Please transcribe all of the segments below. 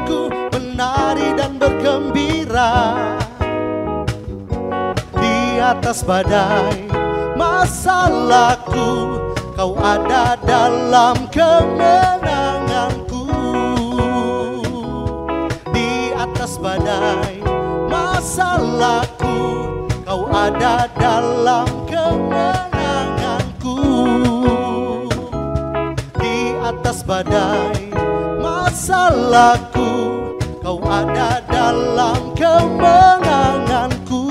aku menari dan bergembira. Di atas badai masalahku, Kau ada dalam kemenanganku. Di atas badai masalahku, Kau ada dalam kemenanganku. Di atas badai masalahku, Kau ada dalam kemenanganku.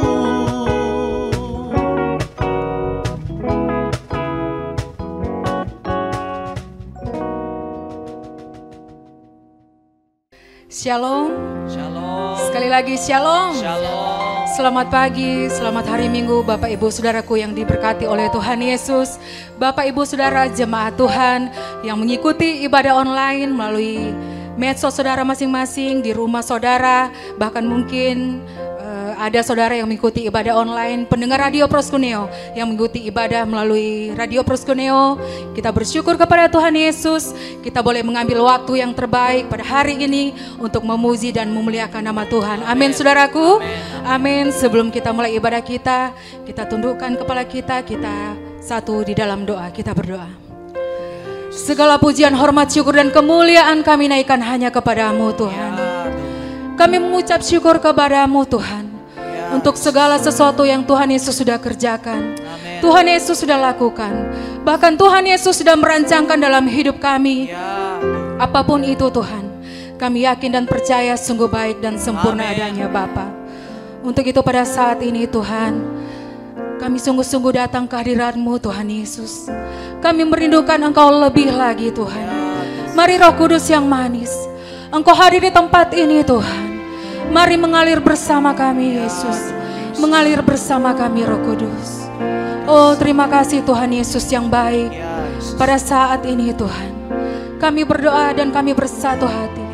Shalom. Shalom. Sekali lagi shalom. Shalom. Selamat pagi, selamat hari Minggu Bapak Ibu Saudaraku yang diberkati oleh Tuhan Yesus. Bapak Ibu Saudara jemaat Tuhan yang mengikuti ibadah online melalui medsos saudara masing-masing, di rumah saudara, bahkan mungkin ada saudara yang mengikuti ibadah online, pendengar Radio Proskuneo yang mengikuti ibadah melalui Radio Proskuneo. Kita bersyukur kepada Tuhan Yesus, kita boleh mengambil waktu yang terbaik pada hari ini untuk memuji dan memuliakan nama Tuhan. Amin, saudaraku. Amin. Sebelum kita mulai ibadah kita tundukkan kepala kita satu di dalam doa. Kita berdoa. Segala pujian, hormat, syukur dan kemuliaan kami naikkan hanya kepadamu Tuhan. Kami mengucap syukur kepadamu Tuhan untuk segala sesuatu yang Tuhan Yesus sudah kerjakan. Amen. Tuhan Yesus sudah lakukan. Bahkan Tuhan Yesus sudah merancangkan dalam hidup kami. Apapun itu Tuhan, kami yakin dan percaya sungguh baik dan sempurna adanya Bapa. Untuk itu pada saat ini Tuhan, kami sungguh-sungguh datang ke hadirat-Mu Tuhan Yesus. Kami merindukan Engkau lebih lagi Tuhan. Mari Roh Kudus yang manis, Engkau hadir di tempat ini Tuhan. Mari mengalir bersama kami Yesus. Mengalir bersama kami Roh Kudus. Oh terima kasih Tuhan Yesus yang baik. Pada saat ini Tuhan, kami berdoa dan kami bersatu hati.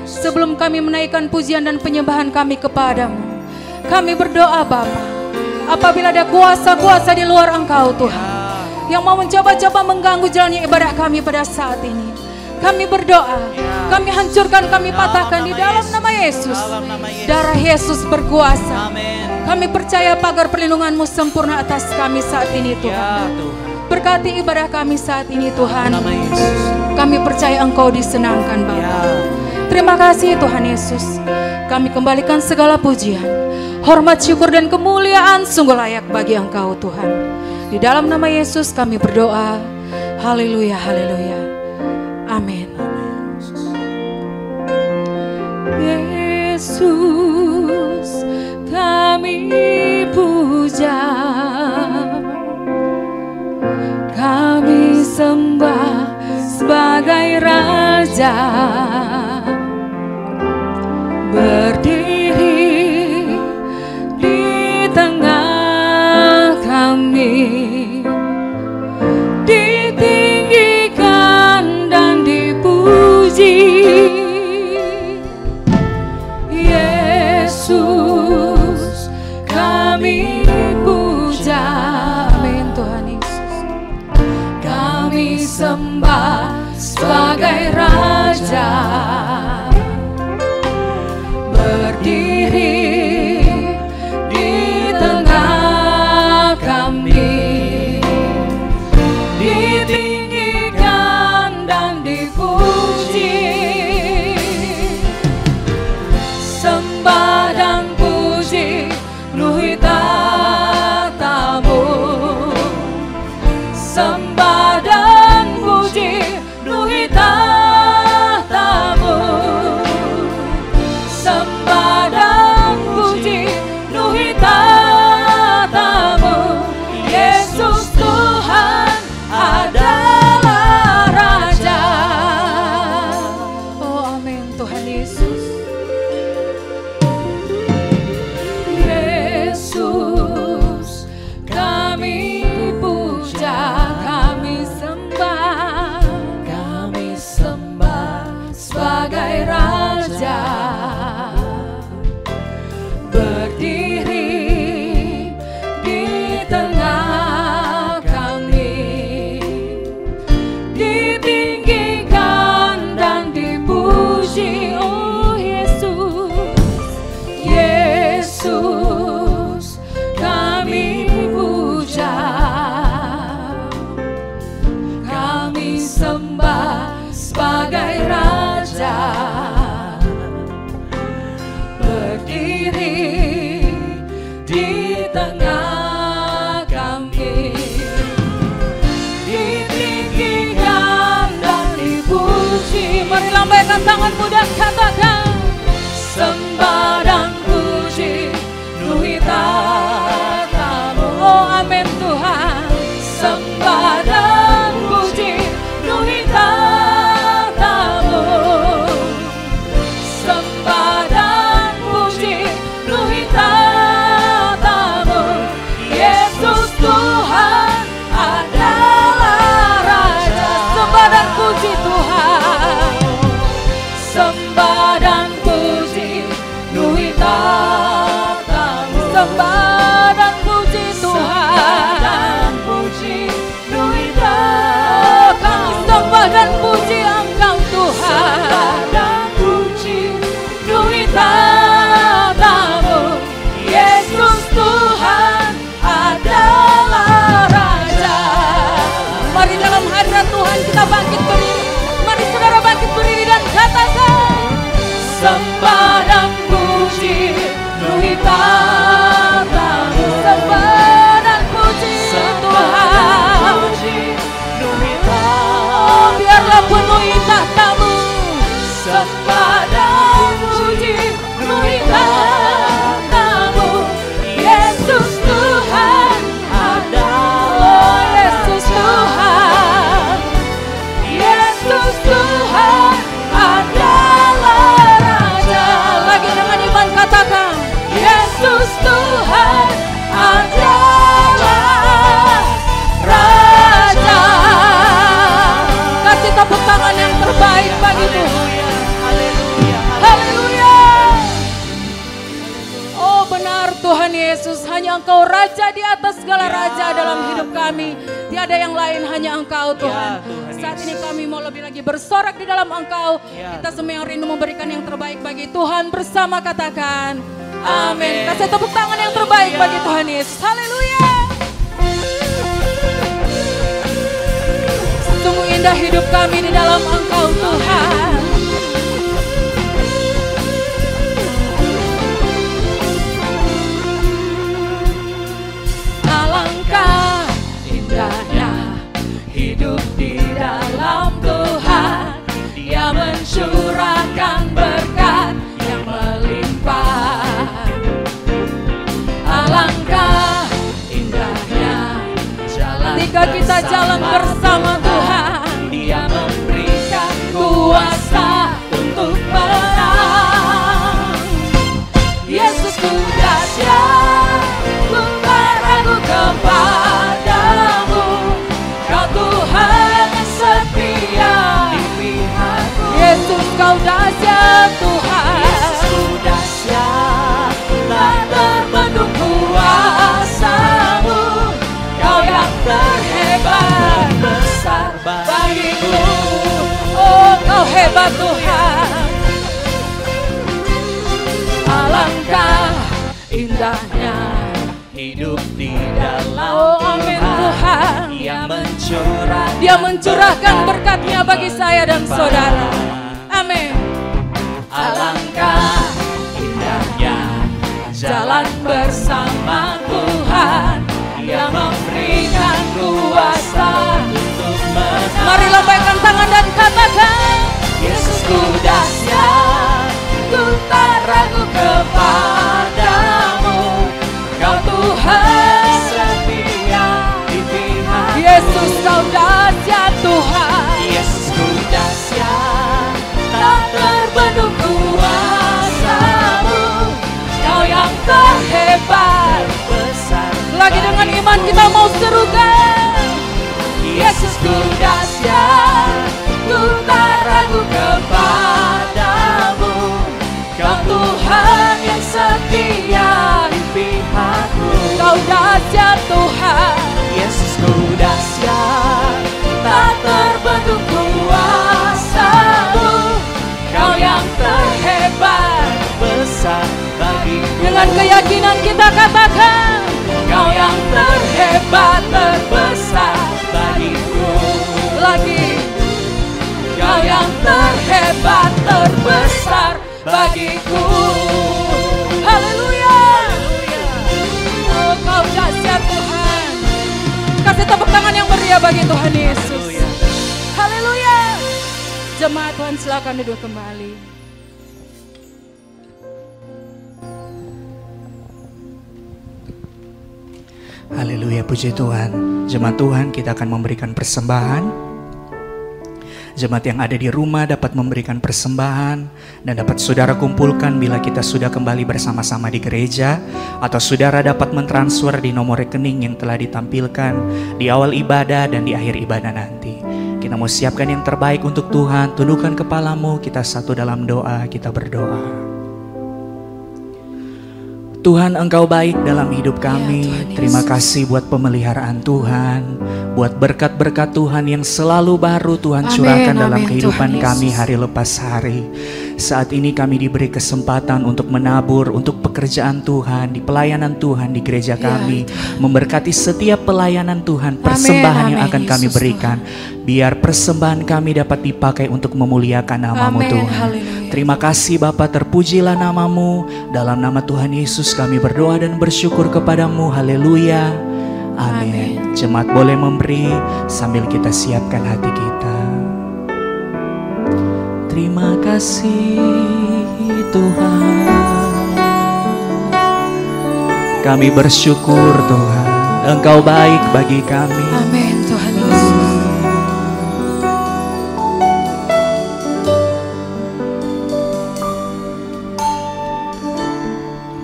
Sebelum kami menaikkan pujian dan penyembahan kami kepadamu, kami berdoa Bapa, apabila ada kuasa-kuasa di luar Engkau Tuhan yang mau mencoba-coba mengganggu jalannya ibadah kami pada saat ini, kami berdoa, kami hancurkan, kami patahkan di dalam nama Yesus. Darah Yesus berkuasa. Kami percaya pagar perlindungan-Mu sempurna atas kami saat ini Tuhan. Berkati ibadah kami saat ini Tuhan. Kami percaya Engkau disenangkan Bapa. Terima kasih Tuhan Yesus. Kami kembalikan segala pujian, hormat, syukur dan kemuliaan sungguh layak bagi Engkau Tuhan. Di dalam nama Yesus kami berdoa. Haleluya, haleluya. Amin. Yesus kami puja, kami sembah sebagai Raja, berdiri di tengah kami, ditinggikan dan dipuji. Yesus kami puja. Amin Tuhan Yesus. Kami sembah sebagai Raja, berdiri di tengah kami, ditinggikan dan dipuji. Sembah dan puji penuhi tatamu. Sembah dan puji penuhi tatamu. Sembah dan puji penuhi tatamu. Yesus Tuhan adalah Raja. Oh amin Tuhan Yesus. Yesus kami puja, kami sembah sebagai Raja, berdiri di tengah kami, ditinggikan dan dipuji. Oh tanganmu dan katakan, sembah dan puji penuhi tatamu. Oh amin Tuhan. Sembah dan puji penuhi tatamu. Sembah dan puji penuhi tatamu. Yesus Tuhan adalah Raja. Sembah dan puji Tuhan. Sembah dan puji penuhi tatamu. Sembah dan puji Tuhan. Kami sembah dan puji Engkau Tuhan. Sembah dan puji penuhi tatamu. Yesus Tuhan adalah Raja. Mari dalam hadirat Tuhan kita bangkit berdiri. Mari saudara bangkit berdiri dan katakan, sembah dan puji penuhi tatamu. Sembah dan puji Tuhan. Oh, biarlah penuhi tatamu. Sembah dan puji penuhi tatamu. Yesus Tuhan adalah. Yesus Tuhan. Yesus Tuhan adalah Raja. Lagi dengan iman katakan, Yesus Tuhan adalah Raja. Kasih tepuk tangan yang terbaik bagimu. Haleluya. Oh benar Tuhan Yesus, hanya Engkau Raja di atas segala raja dalam hidup kami. Tiada yang lain, hanya Engkau Tuhan. Saat ini kami mau lebih lagi bersorak di dalam Engkau. Kita semua yang rindu memberikan yang terbaik bagi Tuhan bersama katakan amin. Kasih tepuk tangan yang terbaik bagi Tuhan Yesus. Haleluya. Sungguh indah hidup kami di dalam Engkau Tuhan. Alangkah indahnya hidup di dalam Tuhan. Dia mencurahkan berkat yang melimpah. Alangkah indahnya jalan ketika kita jalan bersama Tuhan. Dia memberikan kuasa untuk menang. Yesus ku dahsyat, ku tak ragu kepadamu. Kau Tuhan yang setia di pihakku. Yesus kau dahsyat Tuhan. Yesus ku dahsyat, tak terbendung kuasamu. Kau yang terhebat besar bagiku. Oh kau hebat Tuhan. Alangkah indahnya hidup di dalam amin Tuhan. Dia mencurahkan berkat-Nya bagi saya dan saudara. Amin. Alangkah indahnya jalan bersama Tuhan. Dia memberikan kuasa untuk menang. Mari lambaikan tangan dan katakan, Yesus ku dahsyat, ku tak ragu kepadamu. Kau Tuhan setia di pihak. Yesus kau dahsyat Tuhan. Yesus ku dahsyat, tak terbendung kuasamu. Kau yang terhebat besar. Lagi dengan iman kita mau serukan. Yesus ku dahsyat, ku tak ragu kepadamu. Kau Tuhan yang setia di pihakku. Kau dahsyat Tuhan. Yesus ku dahsyat, tak terbendung kuasamu. Kau yang terhebat besar bagiku. Dengan keyakinan kita katakan, Kau yang terhebat terbesar bagiku. Lagi, Kau yang terhebat terbesar bagiku. Haleluya. Oh Kau dahsyat Tuhan. Kasih tepuk tangan yang meriah bagi Tuhan Yesus. Haleluya. jemaat Tuhan silakan duduk kembali. Haleluya, puji Tuhan. Jemaat Tuhan, kita akan memberikan persembahan. Jemaat yang ada di rumah dapat memberikan persembahan dan dapat saudara kumpulkan bila kita sudah kembali bersama-sama di gereja, atau saudara dapat mentransfer di nomor rekening yang telah ditampilkan di awal ibadah dan di akhir ibadah nanti. Kita mau siapkan yang terbaik untuk Tuhan. Tundukkan kepalamu, kita satu dalam doa, kita berdoa. Tuhan, Engkau baik dalam hidup kami. Terima kasih buat pemeliharaan Tuhan, buat berkat-berkat Tuhan yang selalu baru Tuhan curahkan dalam kehidupan kami hari lepas hari. Saat ini kami diberi kesempatan untuk menabur untuk pekerjaan Tuhan, di pelayanan Tuhan di gereja kami. Memberkati setiap pelayanan Tuhan, persembahan yang akan kami berikan. Biar persembahan kami dapat dipakai untuk memuliakan nama-Mu Tuhan. Terima kasih Bapa, terpujilah nama-Mu. Dalam nama Tuhan Yesus kami berdoa dan bersyukur kepadamu. Haleluya. Amin. Jemaat boleh memberi sambil kita siapkan hati kita. Terima kasih Tuhan. Kami bersyukur Tuhan, Engkau baik bagi kami. Amin Tuhan Yesus.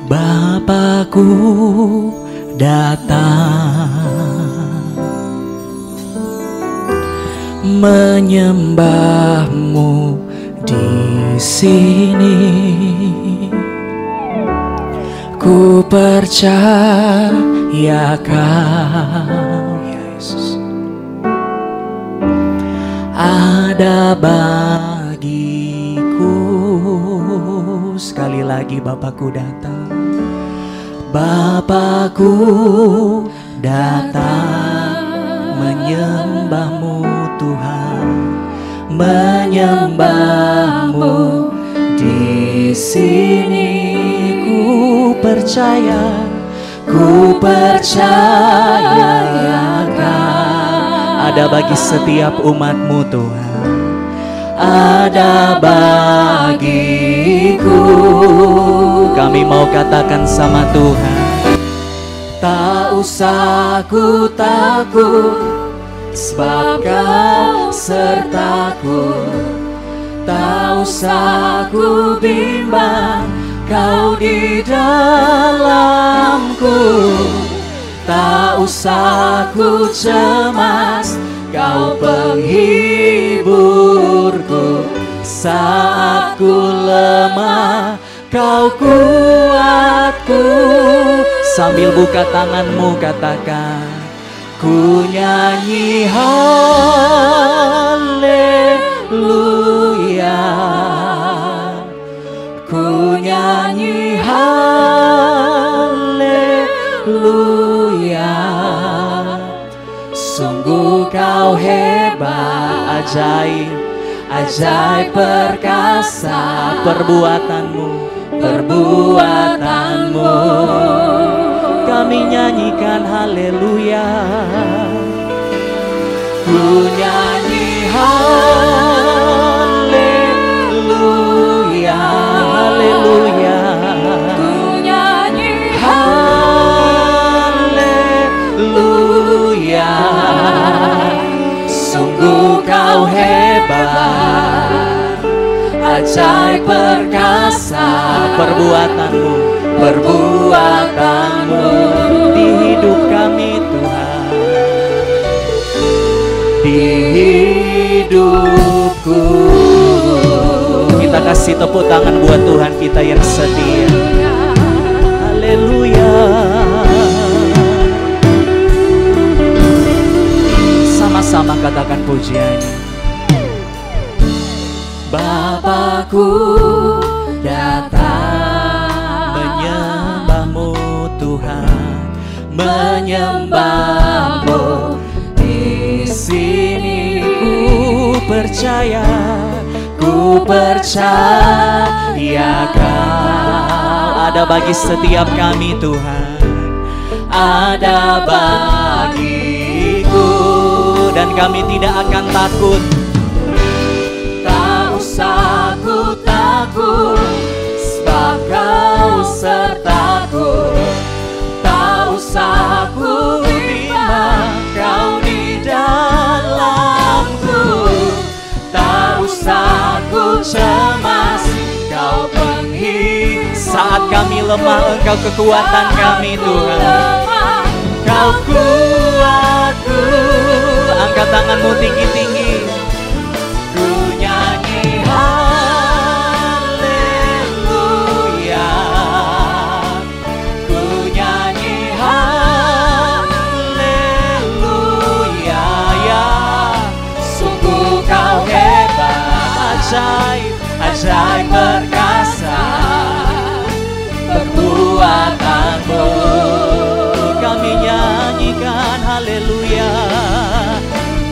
Bapakku datang menyembah-Mu di sini. Ku percayakan, Yesus, ada bagiku. Sekali lagi, Bapakku datang. Bapakku datang menyembah-Mu Tuhan, menyembah-Mu di sini. Ku percayakan ada bagi setiap umat-Mu Tuhan, ada bagiku. Kami mau katakan sama Tuhan, tak usah ku takut, sebab Kau sertaku. Tak usah ku bimbang, Kau di dalamku. Tak usah ku cemas, Kau penghiburku. Saat ku lemah, Kau kuatku. Sambil buka tanganmu katakan, ku nyanyi haleluya, ku nyanyi haleluya. Sungguh Kau hebat, ajaib, ajaib perkasa perbuatanmu. Kami nyanyikan haleluya. Ku nyanyi haleluya, haleluya. Ku nyanyi haleluya. Sungguh Kau hebat, ajaib perkasa perbuatanmu di hidup kami Tuhan, di hidupku. Kita kasih tepuk tangan buat Tuhan kita yang setia. Haleluya. Sama-sama katakan pujiannya. Bapakku datang menyembah-Mu Tuhan, menyembah-Mu di sini. Ku percaya Kau ada bagi setiap kami Tuhan, ada bagiku, dan kami tidak akan takut. sertaku. Tak usah ku bimbang, Kau di dalamku. Tak usah ku cemas, Kau penghibur. Saat kami lemah, Engkau kekuatan kami Tuhan. Kau kuatku. Angkat tanganmu tinggi-tinggi. Ku nyanyi haleluya. Ku nyanyi haleluya. Ya, sungguh Kau hebat, ajaib, ajaib perkasa perbuatanmu. Kami nyanyikan haleluya.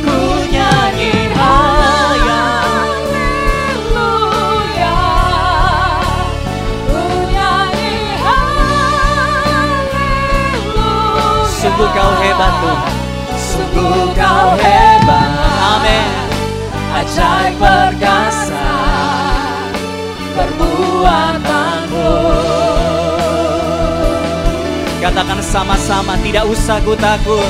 Ku nyanyi haleluya. Ku nyanyi haleluya. Sungguh Kau hebat Tuhan, sungguh Kau hebat. Amin. Ajaib perkasa perbuatanmu. Katakan sama-sama, tidak usah ku takut.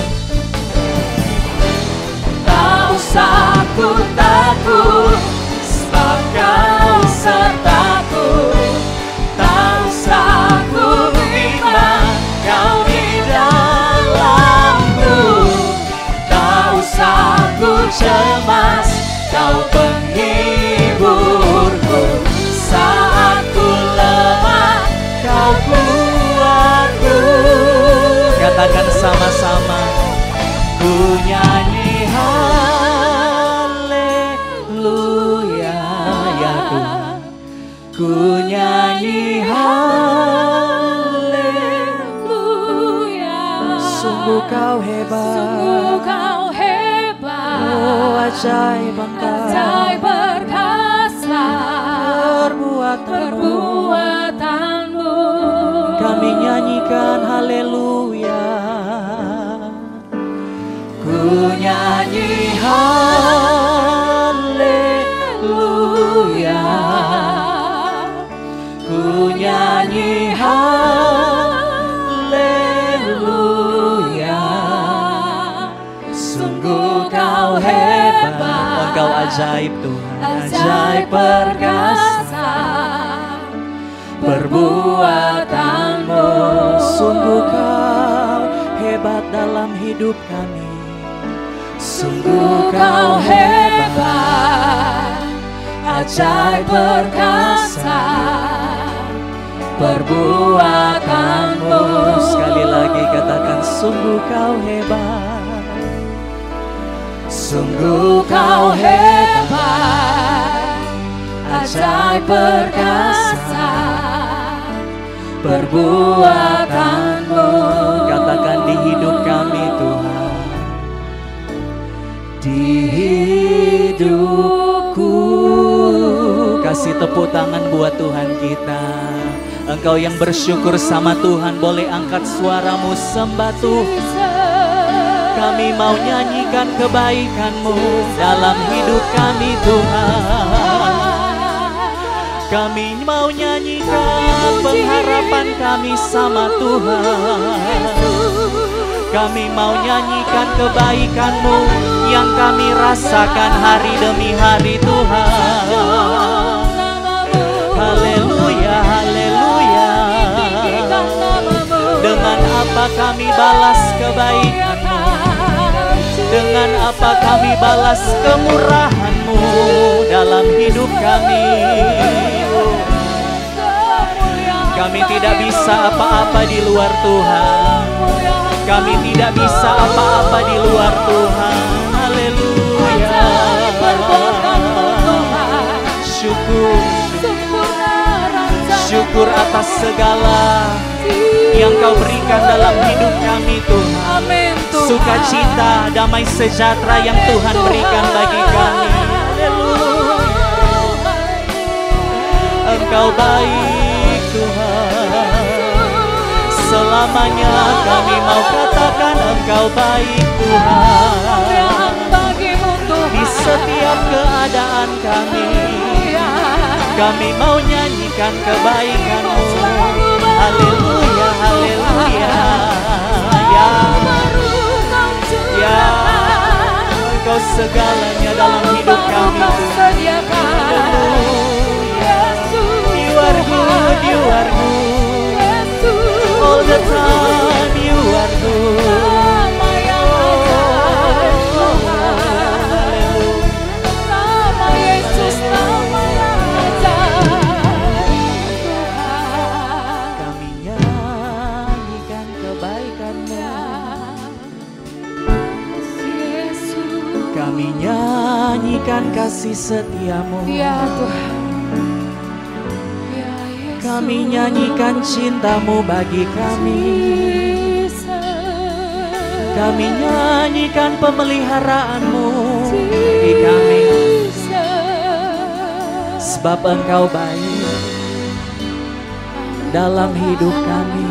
Tak usah ku takut, sebab Kau sertaku. Tak usah ku bimbang, Kau di dalamku. Tak usah ku cemas, Kau penghiburku. Saat ku lemah, Kau kuatku. Katakan sama-sama, ku nyanyi haleluya. Ya Tuhan, ku nyanyi haleluya. Sungguh Kau hebat, Sungguh Kau hebat. oh ajaib Engkau, ajaib perkasa perbuatanmu. Kami nyanyikan haleluya. Ku nyanyi haleluya. Ku nyanyi haleluya. Sungguh Kau hebat, Engkau ajaib Tuhan, ajaib perkasa perbuatanmu. Sungguh Kau hebat dalam hidup kami. Sungguh Kau hebat, ajaib perkasa perbuatanmu. Sekali lagi katakan, sungguh Kau hebat. Sungguh Kau hebat, ajaib perkasa perbuatanmu. Katakan di hidup kami Tuhan, di hidupku. Kasih tepuk tangan buat Tuhan kita. Engkau yang bersyukur sama Tuhan, boleh angkat suaramu sembah Tuhan. Kami mau nyanyikan kebaikan-Mu dalam hidup kami Tuhan. Kami mau nyanyikan pengharapan kami sama Tuhan. Kami mau nyanyikan kebaikan-Mu yang kami rasakan hari demi hari Tuhan. Haleluya, haleluya. Dengan apa kami balas kebaikan-Mu? Dengan apa kami balas kemurahan-Mu dalam hidup kami? Kami tidak bisa apa-apa di luar Tuhan. Kami tidak bisa apa-apa di luar Tuhan. Haleluya. Syukur, syukur atas segala yang Kau berikan dalam hidup kami Tuhan. Amin, Tuhan. Sukacita, damai sejahtera yang Tuhan berikan bagi kami. Haleluya. Engkau baik Tuhan. Selamanya kami mau katakan Engkau baik Tuhan. Di setiap keadaan kami mau nyanyikan kebaikan-Mu. haleluya, haleluya. Ya, Engkau segalanya dalam hidup kami. You are good, you are good. All the time you are good. Kami nyanyikan kasih setiamu, ya Tuhan. Kami nyanyikan cintamu bagi kami. Kami nyanyikan pemeliharaanmu bagi kami. Sebab Engkau baik dalam hidup kami.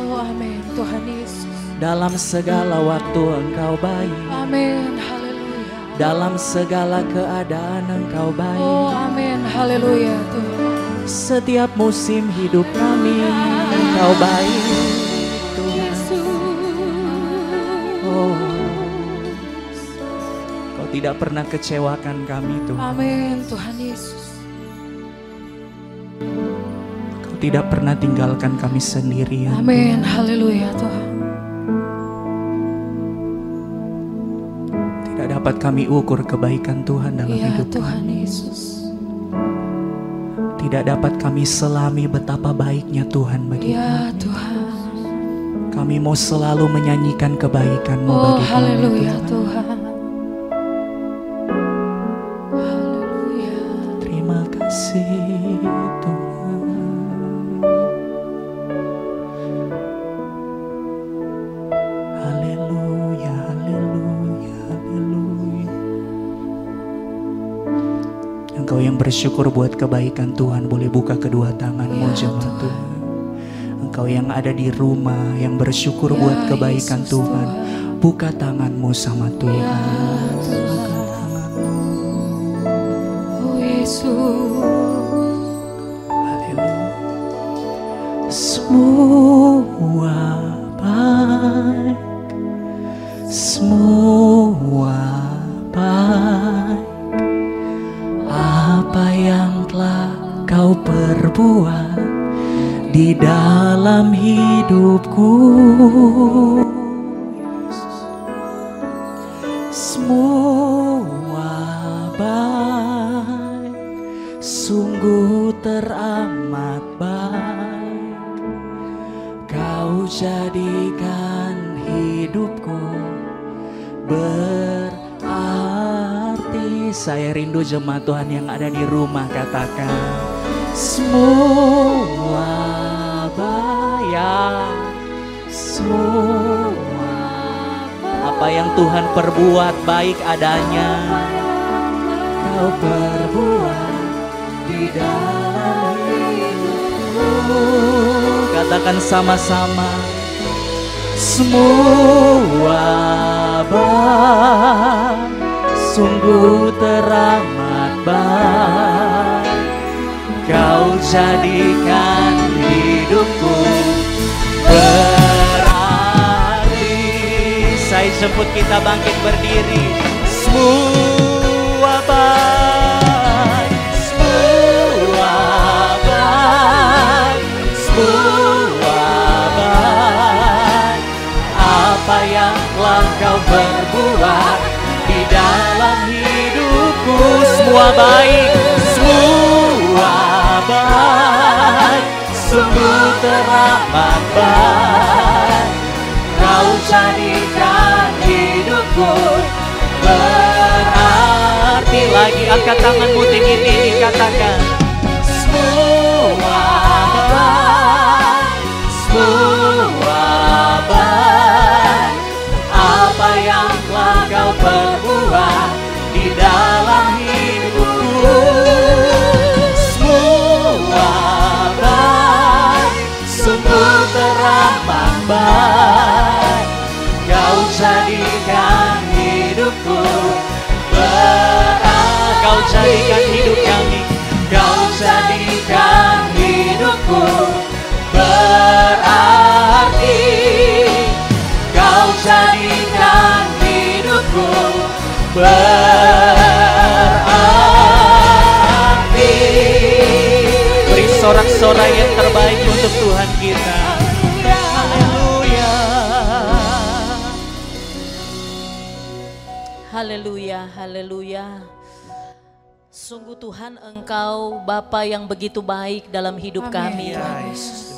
Oh amin Tuhan Yesus. Dalam segala waktu Engkau baik. Amin, haleluya. Dalam segala keadaan Engkau baik. Oh amin, haleluya Tuhan. Setiap musim hidup kami Engkau baik Tuhan. Oh, Kau tidak pernah kecewakan kami Tuhan. Amin Tuhan Yesus. Kau tidak pernah tinggalkan kami sendirian. Amin, haleluya Tuhan. Tidak dapat kami ukur kebaikan Tuhan dalam Ya hidup Tuhan kami. Yesus. Tidak dapat kami selami betapa baiknya Tuhan bagi Ya kami. Tuhan. Kami mau selalu menyanyikan kebaikan-Mu Oh bagi kami haleluya Tuhan. Tuhan. Haleluya. Terima kasih Tuhan. Haleluya, haleluya, haleluya. Engkau yang bersyukur buat kebaikan Tuhan, boleh buka kedua tanganmu Ya, jemaat Tuhan. Tuhan. Engkau yang ada di rumah, yang bersyukur Ya, buat kebaikan Yesus, Tuhan, Tuhan. buka tanganmu sama Tuhan. Ya, Tuhan. Buka tanganmu. Oh Yesus. Haleluya. Semua baik, semua baik. Apa yang telah Kau perbuat di dalam hidupku, semua baik, sungguh teramat baik. Kau jadikan hidupku berarti. Saya rindu jemaat Tuhan yang ada di rumah, katakan semua baik, semua apa yang Tuhan perbuat baik adanya. Kau perbuat di dalam hidupku. Katakan sama-sama, semua baik, sungguh teramat baik. Kau jadikan hidupku berarti. Saya jemput kita bangkit berdiri. Semua baik, semua baik, semua baik. Apa yang telah Kau perbuat di dalam hidupku, semua baik, semua baik, sungguh teramat baik. Kau jadikan hidupku berarti. Lagi angkat tanganmu tinggi-tinggi, katakan semua baik, semua baik. Apa yang telah Kau perbuat di dalam hidupku, semua baik, sungguh teramat baik. Kau jadikan hidupku berarti. Kau jadikan hidup kami, Kau jadikan hidupku berarti. sorak-sorai yang terbaik untuk Tuhan kita. Haleluya. Haleluya, haleluya. Sungguh Tuhan, Engkau Bapa yang begitu baik dalam hidup kami.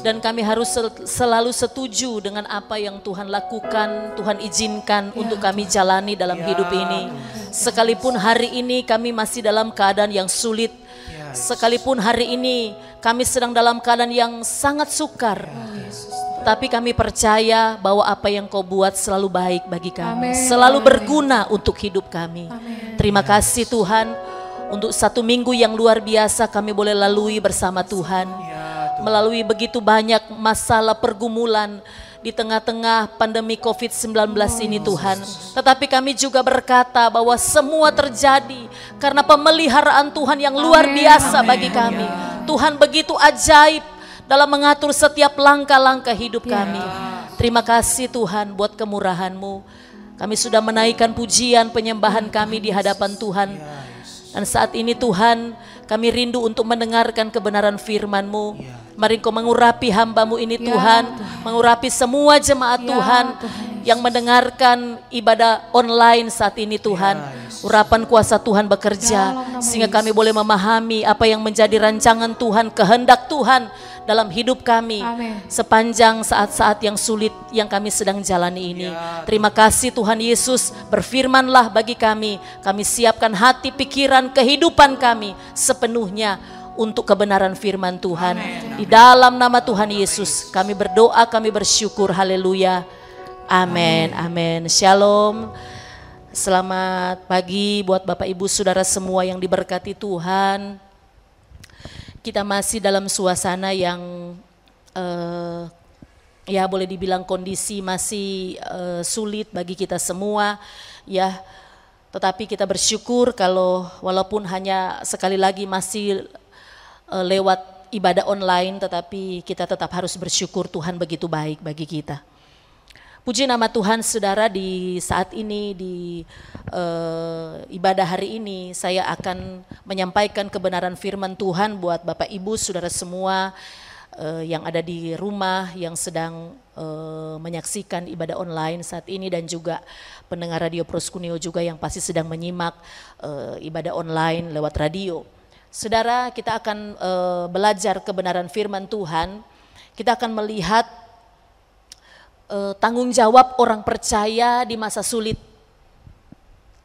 Dan kami harus selalu setuju dengan apa yang Tuhan lakukan, Tuhan izinkan untuk kami jalani dalam hidup ini. Sekalipun hari ini kami masih dalam keadaan yang sulit, sekalipun hari ini kami sedang dalam keadaan yang sangat sukar, tapi kami percaya bahwa apa yang Kau buat selalu baik bagi kami, selalu berguna untuk hidup kami. Terima kasih Tuhan, untuk 1 minggu yang luar biasa kami boleh lalui bersama Tuhan. Melalui begitu banyak masalah pergumulan di tengah-tengah pandemi COVID-19 ini Tuhan. Tetapi kami juga berkata bahwa semua terjadi karena pemeliharaan Tuhan yang luar biasa bagi kami. Tuhan begitu ajaib dalam mengatur setiap langkah-langkah hidup kami. Terima kasih Tuhan buat kemurahan-Mu. Kami sudah menaikkan pujian penyembahan kami di hadapan Tuhan. Dan saat ini Tuhan, kami rindu untuk mendengarkan kebenaran firman-Mu. Mari Kau mengurapi hamba-Mu ini Tuhan, mengurapi semua jemaat Tuhan yang mendengarkan ibadah online saat ini Tuhan. Urapan kuasa Tuhan bekerja sehingga kami boleh memahami apa yang menjadi rancangan Tuhan, kehendak Tuhan dalam hidup kami sepanjang saat-saat yang sulit yang kami sedang jalani ini. Terima kasih Tuhan Yesus, berfirmanlah bagi kami siapkan hati, pikiran, kehidupan kami sepenuhnya untuk kebenaran firman Tuhan. Di dalam nama Tuhan Yesus kami berdoa, kami bersyukur. Haleluya. Amin. Amin. Shalom. Selamat pagi buat Bapak Ibu Saudara semua yang diberkati Tuhan. Kita masih dalam suasana yang ya boleh dibilang kondisi masih sulit bagi kita semua ya. Tetapi kita bersyukur kalau walaupun hanya sekali lagi masih lewat ibadah online, tetapi kita tetap harus bersyukur Tuhan begitu baik bagi kita. Puji nama Tuhan saudara, di saat ini di ibadah hari ini saya akan menyampaikan kebenaran firman Tuhan buat Bapak Ibu Saudara semua yang ada di rumah, yang sedang menyaksikan ibadah online saat ini, dan juga pendengar Radio Proskuneo juga yang pasti sedang menyimak ibadah online lewat radio. Saudara, kita akan belajar kebenaran firman Tuhan. Kita akan melihat tanggung jawab orang percaya di masa sulit.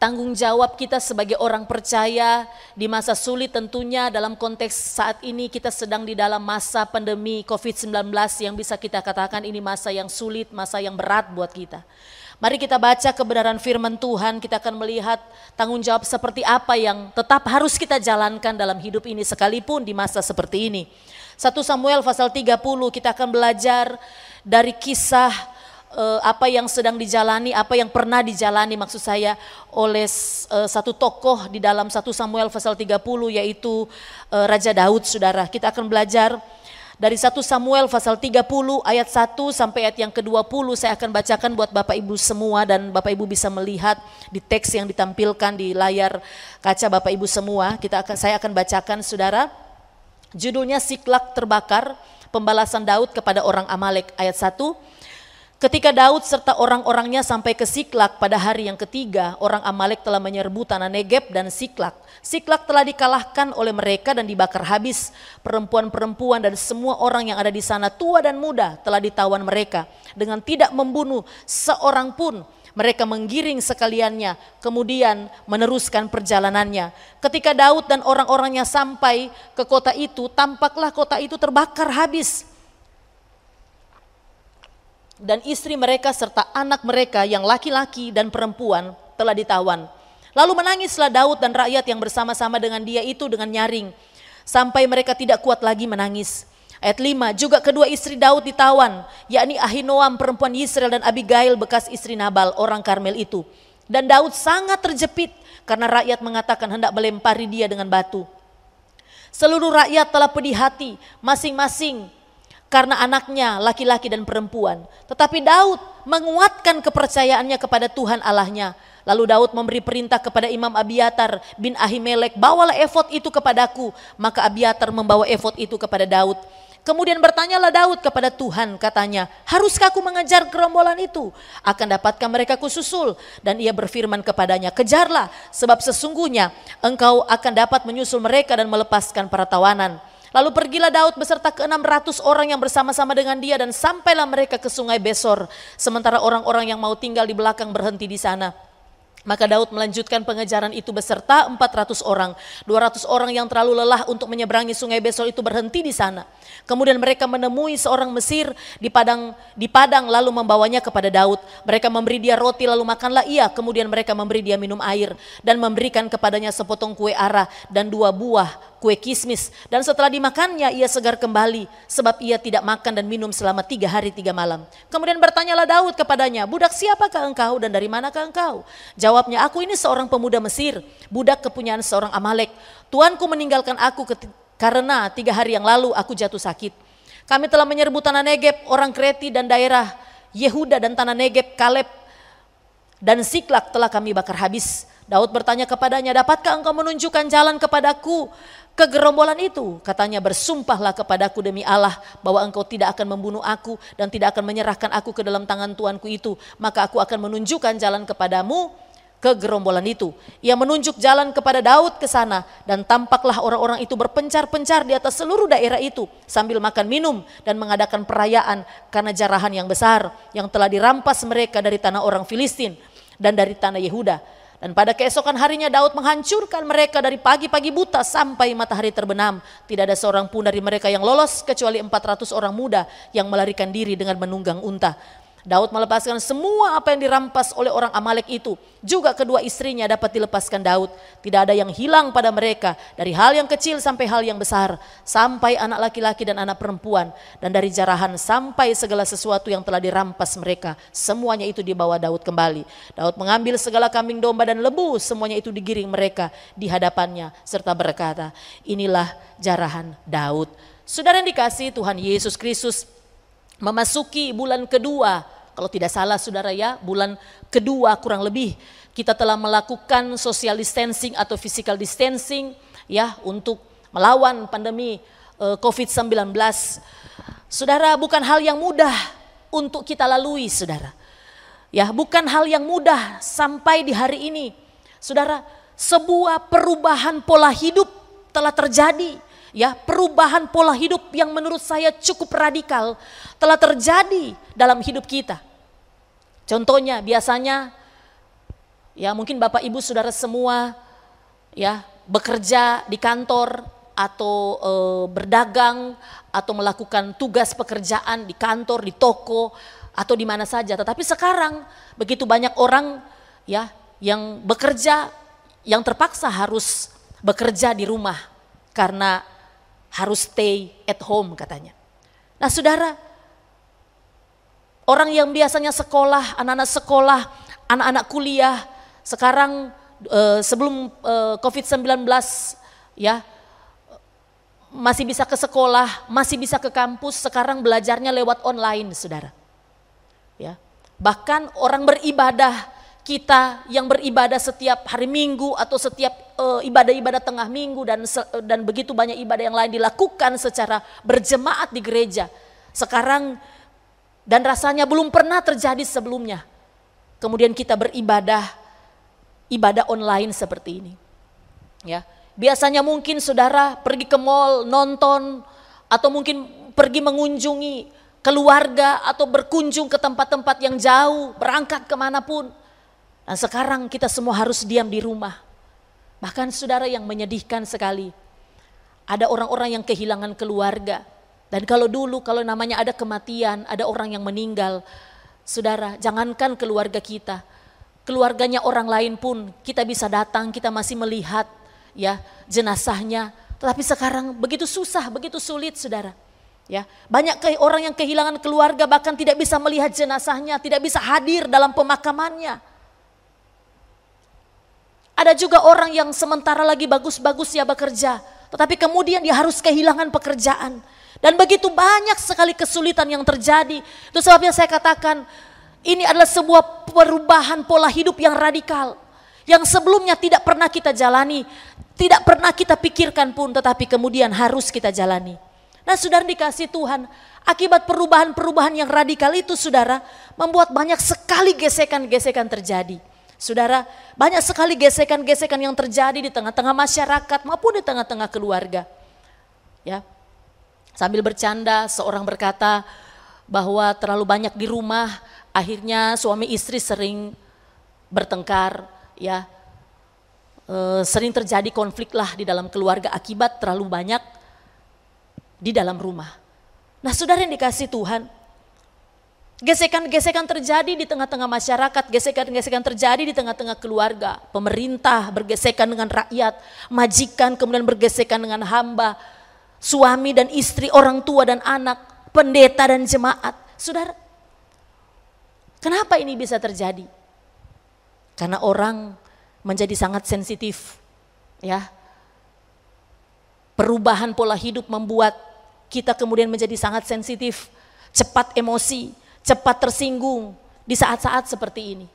Tanggung jawab kita sebagai orang percaya di masa sulit, tentunya dalam konteks saat ini kita sedang di dalam masa pandemi COVID-19 yang bisa kita katakan ini masa yang sulit, masa yang berat buat kita. Mari kita baca kebenaran firman Tuhan, kita akan melihat tanggung jawab seperti apa yang tetap harus kita jalankan dalam hidup ini sekalipun di masa seperti ini. 1 Samuel pasal 30 kita akan belajar dari kisah apa yang sedang dijalani, apa yang pernah dijalani maksud saya oleh satu tokoh di dalam 1 Samuel pasal 30 yaitu Raja Daud saudara. Kita akan belajar dari 1 Samuel pasal 30 ayat 1 sampai ayat yang ke-20 saya akan bacakan buat Bapak Ibu semua, dan Bapak Ibu bisa melihat di teks yang ditampilkan di layar kaca Bapak Ibu semua. Saya akan bacakan saudara. Judulnya Siklak Terbakar, Pembalasan Daud kepada orang Amalek. Ayat 1. Ketika Daud serta orang-orangnya sampai ke Siklak pada hari yang ketiga, orang Amalek telah menyerbu tanah Negeb dan Siklak. Siklak telah dikalahkan oleh mereka dan dibakar habis. Perempuan-perempuan dan semua orang yang ada di sana, tua dan muda, telah ditawan mereka dengan tidak membunuh seorang pun. Mereka menggiring sekaliannya, kemudian meneruskan perjalanannya. Ketika Daud dan orang-orangnya sampai ke kota itu, tampaklah kota itu terbakar habis. Dan istri mereka serta anak mereka yang laki-laki dan perempuan telah ditawan. Lalu menangislah Daud dan rakyat yang bersama-sama dengan dia itu dengan nyaring, sampai mereka tidak kuat lagi menangis. Ayat 5, juga kedua istri Daud ditawan, yakni Ahinoam perempuan Yisrael dan Abigail bekas istri Nabal orang Karmel itu. Dan Daud sangat terjepit karena rakyat mengatakan hendak melempari dia dengan batu. Seluruh rakyat telah pedih hati masing-masing karena anaknya laki-laki dan perempuan. Tetapi Daud menguatkan kepercayaannya kepada Tuhan Allahnya. Lalu Daud memberi perintah kepada Imam Abiatar bin Ahimelek, bawalah efod itu kepadaku. Maka Abiatar membawa efod itu kepada Daud. Kemudian bertanyalah Daud kepada Tuhan, katanya, haruskah aku mengejar gerombolan itu? Akan dapatkah mereka kususul? Dan ia berfirman kepadanya, kejarlah, sebab sesungguhnya engkau akan dapat menyusul mereka dan melepaskan para tawanan. Lalu pergilah Daud beserta ke-600 orang yang bersama-sama dengan dia dan sampailah mereka ke sungai Besor. Sementara orang-orang yang mau tinggal di belakang berhenti di sana. Maka Daud melanjutkan pengejaran itu beserta 400 orang. 200 orang yang terlalu lelah untuk menyeberangi sungai Besor itu berhenti di sana. Kemudian mereka menemui seorang Mesir di padang lalu membawanya kepada Daud. Mereka memberi dia roti lalu makanlah ia. Kemudian mereka memberi dia minum air dan memberikan kepadanya sepotong kue ara dan 2 buah kue kismis. Dan setelah dimakannya ia segar kembali sebab ia tidak makan dan minum selama 3 hari 3 malam. Kemudian bertanyalah Daud kepadanya, budak siapakah engkau dan dari manakah engkau? Jawabnya, aku ini seorang pemuda Mesir, budak kepunyaan seorang Amalek. Tuanku meninggalkan aku karena 3 hari yang lalu aku jatuh sakit. Kami telah menyerbu tanah Negeb, orang Kreti dan daerah Yehuda dan tanah Negeb, Kaleb dan Siklak telah kami bakar habis. Daud bertanya kepadanya, dapatkah engkau menunjukkan jalan kepadaku ke gerombolan itu? Katanya, bersumpahlah kepadaku demi Allah bahwa engkau tidak akan membunuh aku dan tidak akan menyerahkan aku ke dalam tangan tuanku itu. Maka aku akan menunjukkan jalan kepadamu ke gerombolan itu. Ia menunjuk jalan kepada Daud ke sana dan tampaklah orang-orang itu berpencar-pencar di atas seluruh daerah itu sambil makan minum dan mengadakan perayaan karena jarahan yang besar yang telah dirampas mereka dari tanah orang Filistin dan dari tanah Yehuda. Dan pada keesokan harinya Daud menghancurkan mereka dari pagi-pagi buta sampai matahari terbenam. Tidak ada seorang pun dari mereka yang lolos kecuali 400 orang muda yang melarikan diri dengan menunggang unta. Daud melepaskan semua apa yang dirampas oleh orang Amalek itu. Juga kedua istrinya dapat dilepaskan Daud. Tidak ada yang hilang pada mereka, dari hal yang kecil sampai hal yang besar, sampai anak laki-laki dan anak perempuan, dan dari jarahan sampai segala sesuatu yang telah dirampas mereka. Semuanya itu dibawa Daud kembali. Daud mengambil segala kambing domba dan lembu, semuanya itu digiring mereka di hadapannya, serta berkata, inilah jarahan Daud. Saudara yang dikasihi Tuhan Yesus Kristus, memasuki bulan kedua, kalau tidak salah saudara ya, bulan kedua kurang lebih kita telah melakukan social distancing atau physical distancing ya untuk melawan pandemi COVID-19. Saudara, bukan hal yang mudah untuk kita lalui saudara. Ya, bukan hal yang mudah sampai di hari ini. Saudara, sebuah perubahan pola hidup telah terjadi. Ya, perubahan pola hidup yang menurut saya cukup radikal telah terjadi dalam hidup kita. Contohnya biasanya ya mungkin Bapak Ibu Saudara semua ya bekerja di kantor atau berdagang atau melakukan tugas pekerjaan di kantor, di toko atau di mana saja. Tetapi sekarang begitu banyak orang ya yang bekerja yang terpaksa harus bekerja di rumah karena harus stay at home katanya. Nah saudara, orang yang biasanya sekolah, anak-anak sekolah, anak-anak kuliah, sekarang sebelum COVID-19 ya masih bisa ke sekolah, masih bisa ke kampus, sekarang belajarnya lewat online saudara. Ya, bahkan orang beribadah, kita yang beribadah setiap hari Minggu atau setiap ibadah-ibadah tengah minggu dan begitu banyak ibadah yang lain dilakukan secara berjemaat di gereja. Sekarang dan rasanya belum pernah terjadi sebelumnya. Kemudian kita beribadah, ibadah online seperti ini. Ya, biasanya mungkin saudara pergi ke mall, nonton, atau mungkin pergi mengunjungi keluarga atau berkunjung ke tempat-tempat yang jauh, berangkat kemanapun. Dan sekarang kita semua harus diam di rumah. Bahkan saudara yang menyedihkan sekali, ada orang-orang yang kehilangan keluarga. Dan kalau dulu kalau namanya ada kematian, ada orang yang meninggal, saudara jangankan keluarga kita, keluarganya orang lain pun kita bisa datang, kita masih melihat ya jenazahnya. Tetapi sekarang begitu susah, begitu sulit saudara. Ya, banyak orang yang kehilangan keluarga bahkan tidak bisa melihat jenazahnya, tidak bisa hadir dalam pemakamannya. Ada juga orang yang sementara lagi bagus-bagusnya bekerja, tetapi kemudian dia harus kehilangan pekerjaan. Dan begitu banyak sekali kesulitan yang terjadi. Itu sebabnya saya katakan, Ini adalah sebuah perubahan pola hidup yang radikal. Yang sebelumnya tidak pernah kita jalani, tidak pernah kita pikirkan pun, tetapi kemudian harus kita jalani. Nah saudara dikasih Tuhan, akibat perubahan-perubahan yang radikal itu saudara, membuat banyak sekali gesekan-gesekan terjadi. Saudara, banyak sekali gesekan-gesekan yang terjadi di tengah-tengah masyarakat maupun di tengah-tengah keluarga. Ya. Sambil bercanda, seorang berkata bahwa terlalu banyak di rumah, akhirnya suami istri sering bertengkar, ya. Sering terjadi konflik lah di dalam keluarga akibat terlalu banyak di dalam rumah. Nah, saudara yang dikasih Tuhan, gesekan-gesekan terjadi di tengah-tengah masyarakat, gesekan-gesekan terjadi di tengah-tengah keluarga, pemerintah bergesekan dengan rakyat, majikan kemudian bergesekan dengan hamba, suami dan istri, orang tua dan anak, pendeta dan jemaat. Saudara, kenapa ini bisa terjadi? Karena orang menjadi sangat sensitif, ya. Perubahan pola hidup membuat kita kemudian menjadi sangat sensitif, cepat emosi, cepat tersinggung di saat-saat seperti ini.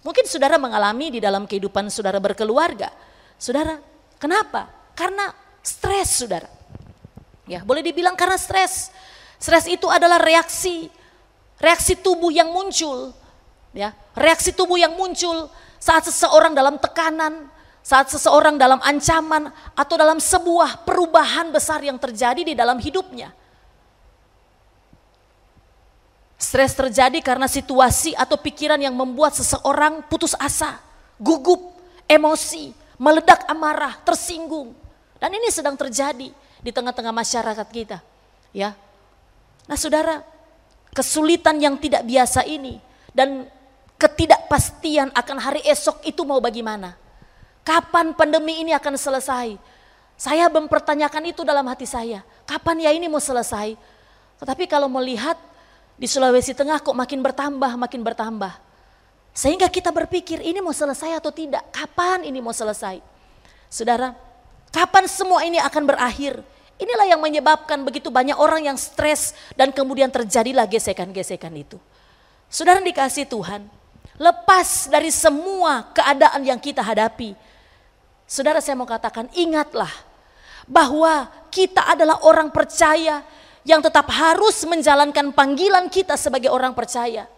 Mungkin saudara mengalami di dalam kehidupan saudara berkeluarga. Saudara, kenapa? Karena stres saudara. Ya, boleh dibilang karena stres. Stres itu adalah reaksi tubuh yang muncul. Ya, reaksi tubuh yang muncul saat seseorang dalam tekanan, saat seseorang dalam ancaman, atau dalam sebuah perubahan besar yang terjadi di dalam hidupnya. Stres terjadi karena situasi atau pikiran yang membuat seseorang putus asa, gugup, emosi, meledak amarah, tersinggung. Dan ini sedang terjadi di tengah-tengah masyarakat kita. Ya. Nah saudara, kesulitan yang tidak biasa ini dan ketidakpastian akan hari esok itu mau bagaimana? Kapan pandemi ini akan selesai? Saya mempertanyakan itu dalam hati saya. Kapan ya ini mau selesai? Tetapi kalau melihat di Sulawesi Tengah kok makin bertambah. Sehingga kita berpikir ini mau selesai atau tidak? Kapan ini mau selesai? Saudara, kapan semua ini akan berakhir? Inilah yang menyebabkan begitu banyak orang yang stres dan kemudian terjadilah gesekan-gesekan itu. Saudara dikasih Tuhan, lepas dari semua keadaan yang kita hadapi, saudara saya mau katakan ingatlah bahwa kita adalah orang percaya yang tetap harus menjalankan panggilan kita sebagai orang percaya.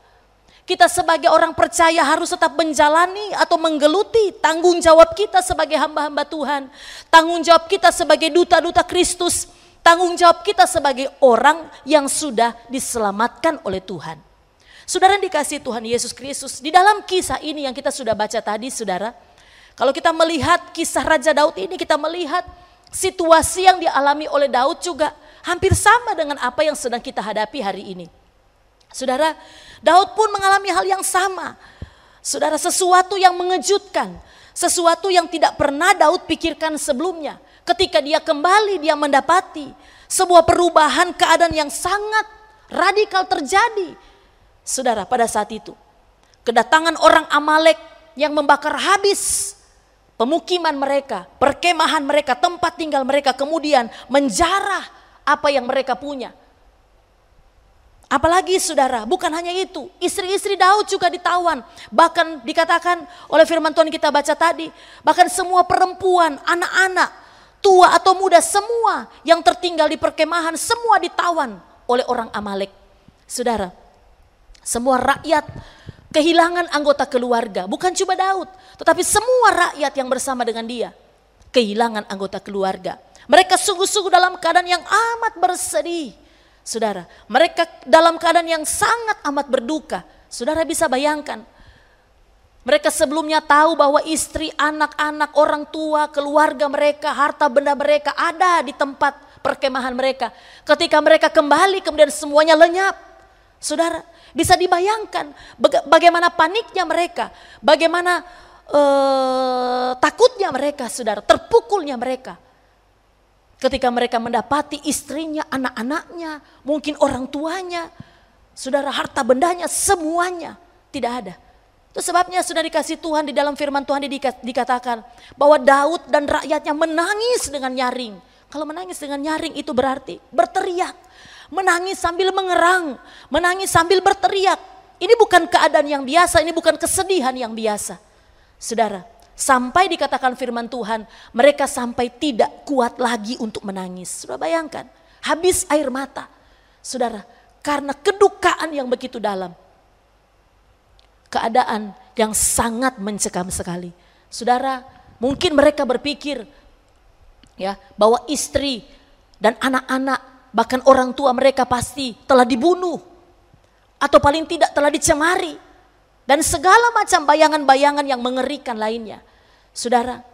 Kita sebagai orang percaya harus tetap menjalani atau menggeluti tanggung jawab kita sebagai hamba-hamba Tuhan. Tanggung jawab kita sebagai duta-duta Kristus. Tanggung jawab kita sebagai orang yang sudah diselamatkan oleh Tuhan. Saudara dikasih Tuhan Yesus Kristus, di dalam kisah ini yang kita sudah baca tadi saudara. Kalau kita melihat kisah Raja Daud ini, kita melihat situasi yang dialami oleh Daud juga hampir sama dengan apa yang sedang kita hadapi hari ini. Saudara, Daud pun mengalami hal yang sama. Saudara, sesuatu yang mengejutkan, sesuatu yang tidak pernah Daud pikirkan sebelumnya. Ketika dia kembali, dia mendapati sebuah perubahan keadaan yang sangat radikal terjadi. Saudara, pada saat itu, kedatangan orang Amalek yang membakar habis pemukiman mereka, perkemahan mereka, tempat tinggal mereka, kemudian menjarah apa yang mereka punya. Apalagi saudara, bukan hanya itu, istri-istri Daud juga ditawan. Bahkan dikatakan oleh firman Tuhan kita baca tadi, bahkan semua perempuan, anak-anak, tua atau muda, semua yang tertinggal di perkemahan, semua ditawan oleh orang Amalek. Saudara, semua rakyat kehilangan anggota keluarga, bukan cuma Daud, tetapi semua rakyat yang bersama dengan dia kehilangan anggota keluarga. Mereka sungguh-sungguh dalam keadaan yang amat bersedih. Saudara, mereka dalam keadaan yang sangat amat berduka. Saudara bisa bayangkan, mereka sebelumnya tahu bahwa istri, anak-anak, orang tua, keluarga mereka, harta benda mereka ada di tempat perkemahan mereka. Ketika mereka kembali kemudian semuanya lenyap. Saudara, bisa dibayangkan bagaimana paniknya mereka, bagaimana takutnya mereka, saudara, terpukulnya mereka. Ketika mereka mendapati istrinya, anak-anaknya, mungkin orang tuanya, saudara, harta bendanya, semuanya tidak ada. Itu sebabnya sudah dikasih Tuhan di dalam firman Tuhan dikatakan bahwa Daud dan rakyatnya menangis dengan nyaring. Kalau menangis dengan nyaring itu berarti berteriak. Menangis sambil mengerang, menangis sambil berteriak. Ini bukan keadaan yang biasa, ini bukan kesedihan yang biasa. Saudara, sampai dikatakan firman Tuhan, mereka sampai tidak kuat lagi untuk menangis. Saudara bayangkan, habis air mata. Saudara, karena kedukaan yang begitu dalam. Keadaan yang sangat mencekam sekali. Saudara, mungkin mereka berpikir ya bahwa istri dan anak-anak, bahkan orang tua mereka pasti telah dibunuh. Atau paling tidak telah dicemari. Dan segala macam bayangan-bayangan yang mengerikan lainnya. Saudara,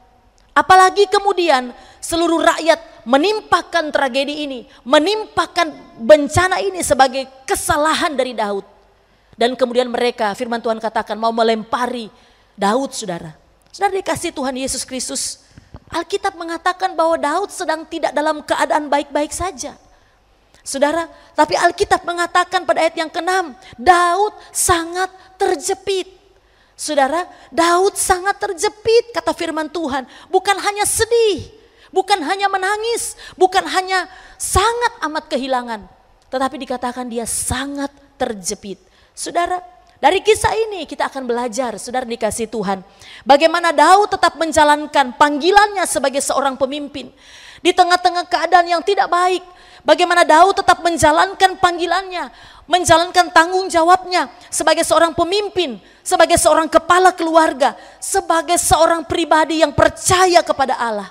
apalagi kemudian seluruh rakyat menimpakan tragedi ini, menimpakan bencana ini sebagai kesalahan dari Daud. Dan kemudian mereka, firman Tuhan katakan, mau melempari Daud, saudara. Saudara dikasih Tuhan Yesus Kristus, Alkitab mengatakan bahwa Daud sedang tidak dalam keadaan baik-baik saja. Saudara, tapi Alkitab mengatakan pada ayat yang ke-6, Daud sangat terjepit. Saudara, Daud sangat terjepit, kata firman Tuhan. Bukan hanya sedih, bukan hanya menangis, bukan hanya sangat amat kehilangan. Tetapi dikatakan dia sangat terjepit. Saudara, dari kisah ini kita akan belajar, saudara dikasih Tuhan, bagaimana Daud tetap menjalankan panggilannya sebagai seorang pemimpin. Di tengah-tengah keadaan yang tidak baik, bagaimana Daud tetap menjalankan panggilannya, menjalankan tanggung jawabnya sebagai seorang pemimpin, sebagai seorang kepala keluarga, sebagai seorang pribadi yang percaya kepada Allah.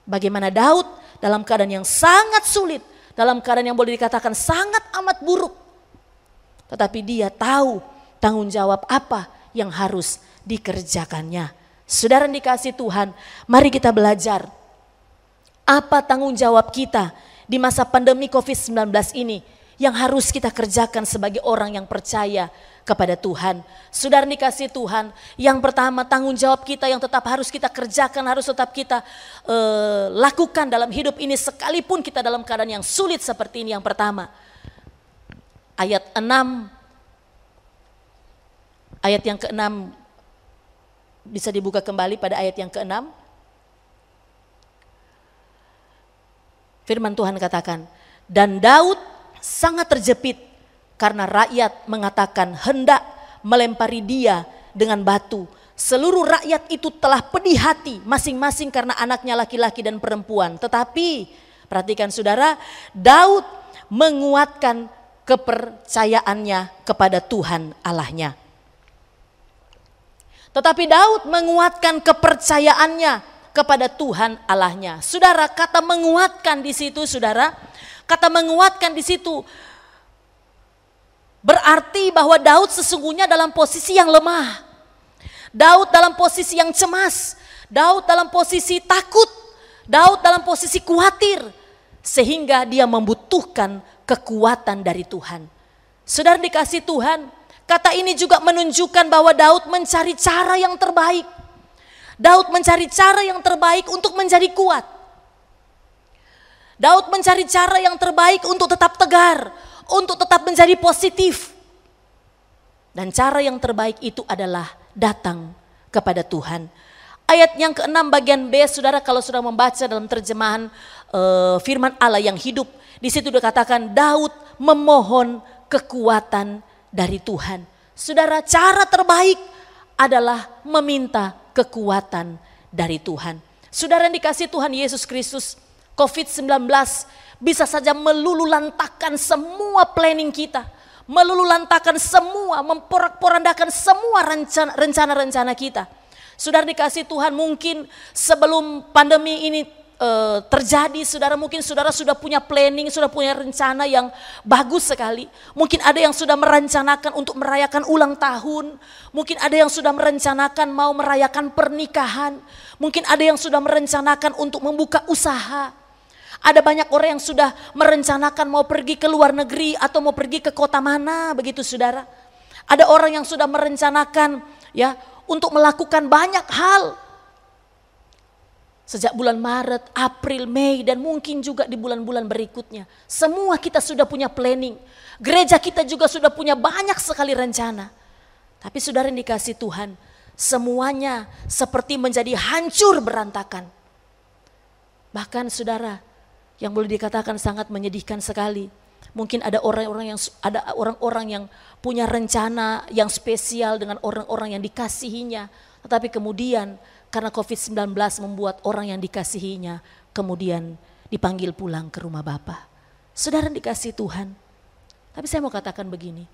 Bagaimana Daud dalam keadaan yang sangat sulit, dalam keadaan yang boleh dikatakan sangat amat buruk, tetapi dia tahu tanggung jawab apa yang harus dikerjakannya. Saudara dikasih Tuhan, mari kita belajar apa tanggung jawab kita di masa pandemi COVID-19 ini yang harus kita kerjakan sebagai orang yang percaya kepada Tuhan. Saudara dikasih Tuhan, yang pertama tanggung jawab kita yang tetap harus kita kerjakan, harus tetap kita lakukan dalam hidup ini sekalipun kita dalam keadaan yang sulit seperti ini. Yang pertama, ayat 6, ayat yang ke-6 bisa dibuka kembali pada ayat yang ke-6. Firman Tuhan katakan, dan Daud sangat terjepit karena rakyat mengatakan hendak melempari dia dengan batu. Seluruh rakyat itu telah pedih hati masing-masing karena anaknya laki-laki dan perempuan. Tetapi perhatikan saudara, Daud menguatkan kepercayaannya kepada Tuhan Allahnya. Tetapi Daud menguatkan kepercayaannya kepada Tuhan Allahnya. Saudara, kata menguatkan di situ, saudara, kata menguatkan di situ berarti bahwa Daud sesungguhnya dalam posisi yang lemah. Daud dalam posisi yang cemas. Daud dalam posisi takut. Daud dalam posisi khawatir. Sehingga dia membutuhkan kekuatan dari Tuhan. Saudara dikasih Tuhan, kata ini juga menunjukkan bahwa Daud mencari cara yang terbaik. Daud mencari cara yang terbaik untuk menjadi kuat. Daud mencari cara yang terbaik untuk tetap tegar, untuk tetap menjadi positif. Dan cara yang terbaik itu adalah datang kepada Tuhan. Ayat yang ke-6 bagian B, saudara, kalau sudah membaca dalam terjemahan firman Allah yang hidup, di situ dikatakan Daud memohon kekuatan dari Tuhan. Saudara, cara terbaik adalah meminta kekuatan dari Tuhan. Saudara yang dikasih Tuhan Yesus Kristus, COVID-19 bisa saja melululantakkan semua planning kita, melululantakkan semua, memporak-porandakan semua rencana-rencana kita. Saudara dikasih Tuhan, mungkin sebelum pandemi ini terjadi, saudara mungkin saudara sudah punya planning, sudah punya rencana yang bagus sekali. Mungkin ada yang sudah merencanakan untuk merayakan ulang tahun. Mungkin ada yang sudah merencanakan mau merayakan pernikahan. Mungkin ada yang sudah merencanakan untuk membuka usaha. Ada banyak orang yang sudah merencanakan mau pergi ke luar negeri atau mau pergi ke kota mana, begitu saudara. Ada orang yang sudah merencanakan ya untuk melakukan banyak hal. Sejak bulan Maret, April, Mei, dan mungkin juga di bulan-bulan berikutnya. Semua kita sudah punya planning. Gereja kita juga sudah punya banyak sekali rencana. Tapi saudara yang dikasih Tuhan, semuanya seperti menjadi hancur berantakan. Bahkan saudara, yang boleh dikatakan sangat menyedihkan sekali. Mungkin ada orang-orang yang punya rencana yang spesial dengan orang-orang yang dikasihinya. Tetapi kemudian karena COVID-19 membuat orang yang dikasihinya kemudian dipanggil pulang ke rumah Bapa. Saudara dikasihi Tuhan. Tapi saya mau katakan begini.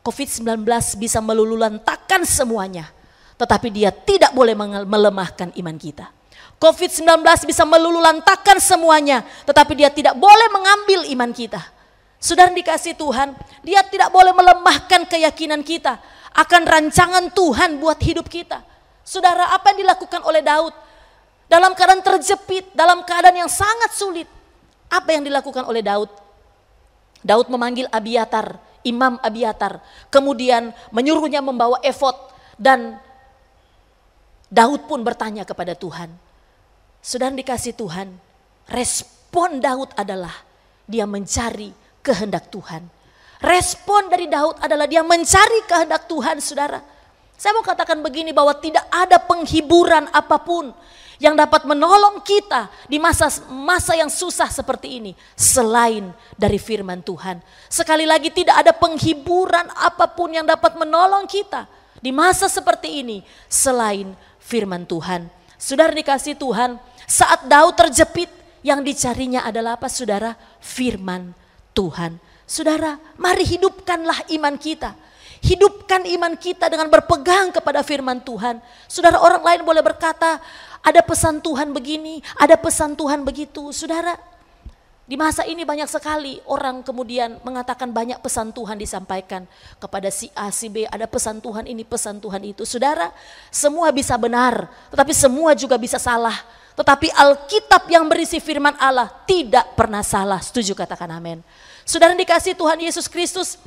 COVID-19 bisa meluluhlantakkan semuanya. Tetapi dia tidak boleh melemahkan iman kita. COVID-19 bisa meluluhlantakkan semuanya, tetapi dia tidak boleh mengambil iman kita. Saudara dikasihi Tuhan, dia tidak boleh melemahkan keyakinan kita akan rancangan Tuhan buat hidup kita. Saudara, apa yang dilakukan oleh Daud? Dalam keadaan terjepit, dalam keadaan yang sangat sulit. Apa yang dilakukan oleh Daud? Daud memanggil Abiatar, Imam Abiatar, kemudian menyuruhnya membawa efod, dan Daud pun bertanya kepada Tuhan. Saudara dikasihi Tuhan, respon Daud adalah dia mencari kehendak Tuhan. Respon dari Daud adalah dia mencari kehendak Tuhan, saudara. Saya mau katakan begini, bahwa tidak ada penghiburan apapun yang dapat menolong kita di masa yang susah seperti ini selain dari firman Tuhan. Sekali lagi, tidak ada penghiburan apapun yang dapat menolong kita di masa seperti ini selain firman Tuhan. Saudara dikasihi Tuhan, saat Daud terjepit, yang dicarinya adalah apa, saudara? Firman Tuhan. Saudara, mari hidupkanlah iman kita. Hidupkan iman kita dengan berpegang kepada firman Tuhan. Saudara, orang lain boleh berkata, ada pesan Tuhan begini, ada pesan Tuhan begitu. Saudara, di masa ini banyak sekali orang kemudian mengatakan banyak pesan Tuhan disampaikan kepada si A, si B, ada pesan Tuhan ini, pesan Tuhan itu. Saudara, semua bisa benar, tetapi semua juga bisa salah. Tetapi Alkitab yang berisi firman Allah tidak pernah salah. Setuju, katakan amin. Saudara dikasihi Tuhan Yesus Kristus,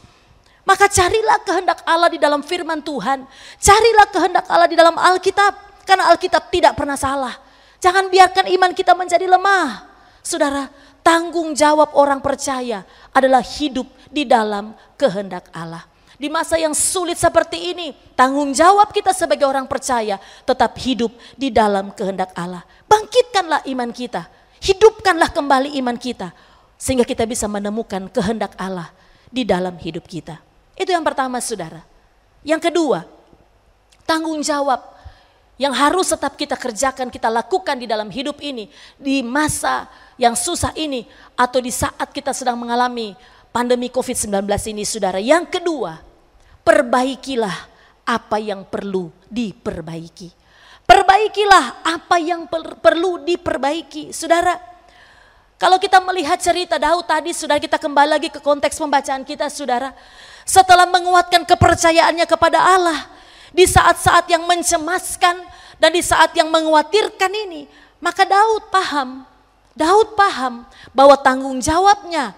maka carilah kehendak Allah di dalam firman Tuhan. Carilah kehendak Allah di dalam Alkitab, karena Alkitab tidak pernah salah. Jangan biarkan iman kita menjadi lemah. Saudara, tanggung jawab orang percaya adalah hidup di dalam kehendak Allah. Di masa yang sulit seperti ini, tanggung jawab kita sebagai orang percaya tetap hidup di dalam kehendak Allah. Bangkitkanlah iman kita, hidupkanlah kembali iman kita, sehingga kita bisa menemukan kehendak Allah di dalam hidup kita. Itu yang pertama, saudara. Yang kedua, tanggung jawab yang harus tetap kita kerjakan, kita lakukan di dalam hidup ini, di masa yang susah ini, atau di saat kita sedang mengalami pandemi COVID-19 ini, saudara. Yang kedua, perbaikilah apa yang perlu diperbaiki. Perbaikilah apa yang perlu diperbaiki. Saudara, kalau kita melihat cerita Daud tadi, saudara, kita kembali lagi ke konteks pembacaan kita, saudara. Setelah menguatkan kepercayaannya kepada Allah di saat-saat yang mencemaskan dan di saat yang mengkhawatirkan ini, maka Daud paham bahwa tanggung jawabnya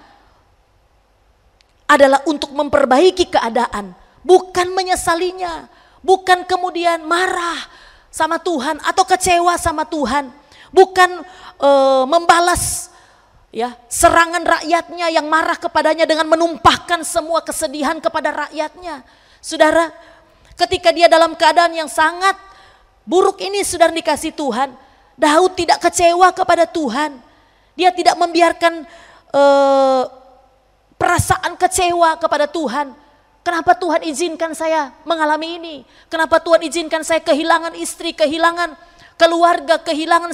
adalah untuk memperbaiki keadaan, bukan menyesalinya, bukan kemudian marah sama Tuhan atau kecewa sama Tuhan, bukan membalas serangan rakyatnya yang marah kepadanya dengan menumpahkan semua kesedihan kepada rakyatnya. Saudara, ketika dia dalam keadaan yang sangat buruk ini, saudara dikasihi Tuhan, Daud tidak kecewa kepada Tuhan. Dia tidak membiarkan perasaan kecewa kepada Tuhan. Kenapa Tuhan izinkan saya mengalami ini? Kenapa Tuhan izinkan saya kehilangan istri, kehilangan keluarga, kehilangan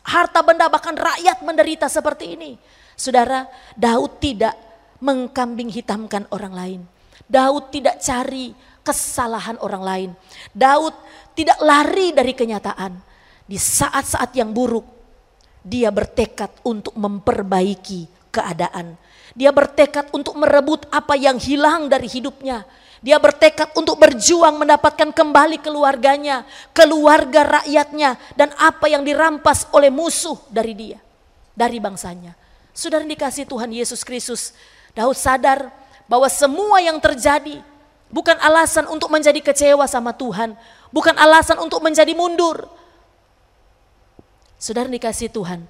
harta benda, bahkan rakyat menderita seperti ini? Saudara, Daud tidak mengkambing hitamkan orang lain. Daud tidak cari kesalahan orang lain. Daud tidak lari dari kenyataan. Di saat-saat yang buruk, dia bertekad untuk memperbaiki keadaan. Dia bertekad untuk merebut apa yang hilang dari hidupnya. Dia bertekad untuk berjuang mendapatkan kembali keluarganya, keluarga rakyatnya, dan apa yang dirampas oleh musuh dari dia, dari bangsanya. Saudara dikasihi Tuhan Yesus Kristus, Daud sadar bahwa semua yang terjadi bukan alasan untuk menjadi kecewa sama Tuhan, bukan alasan untuk menjadi mundur. Saudara dikasihi Tuhan,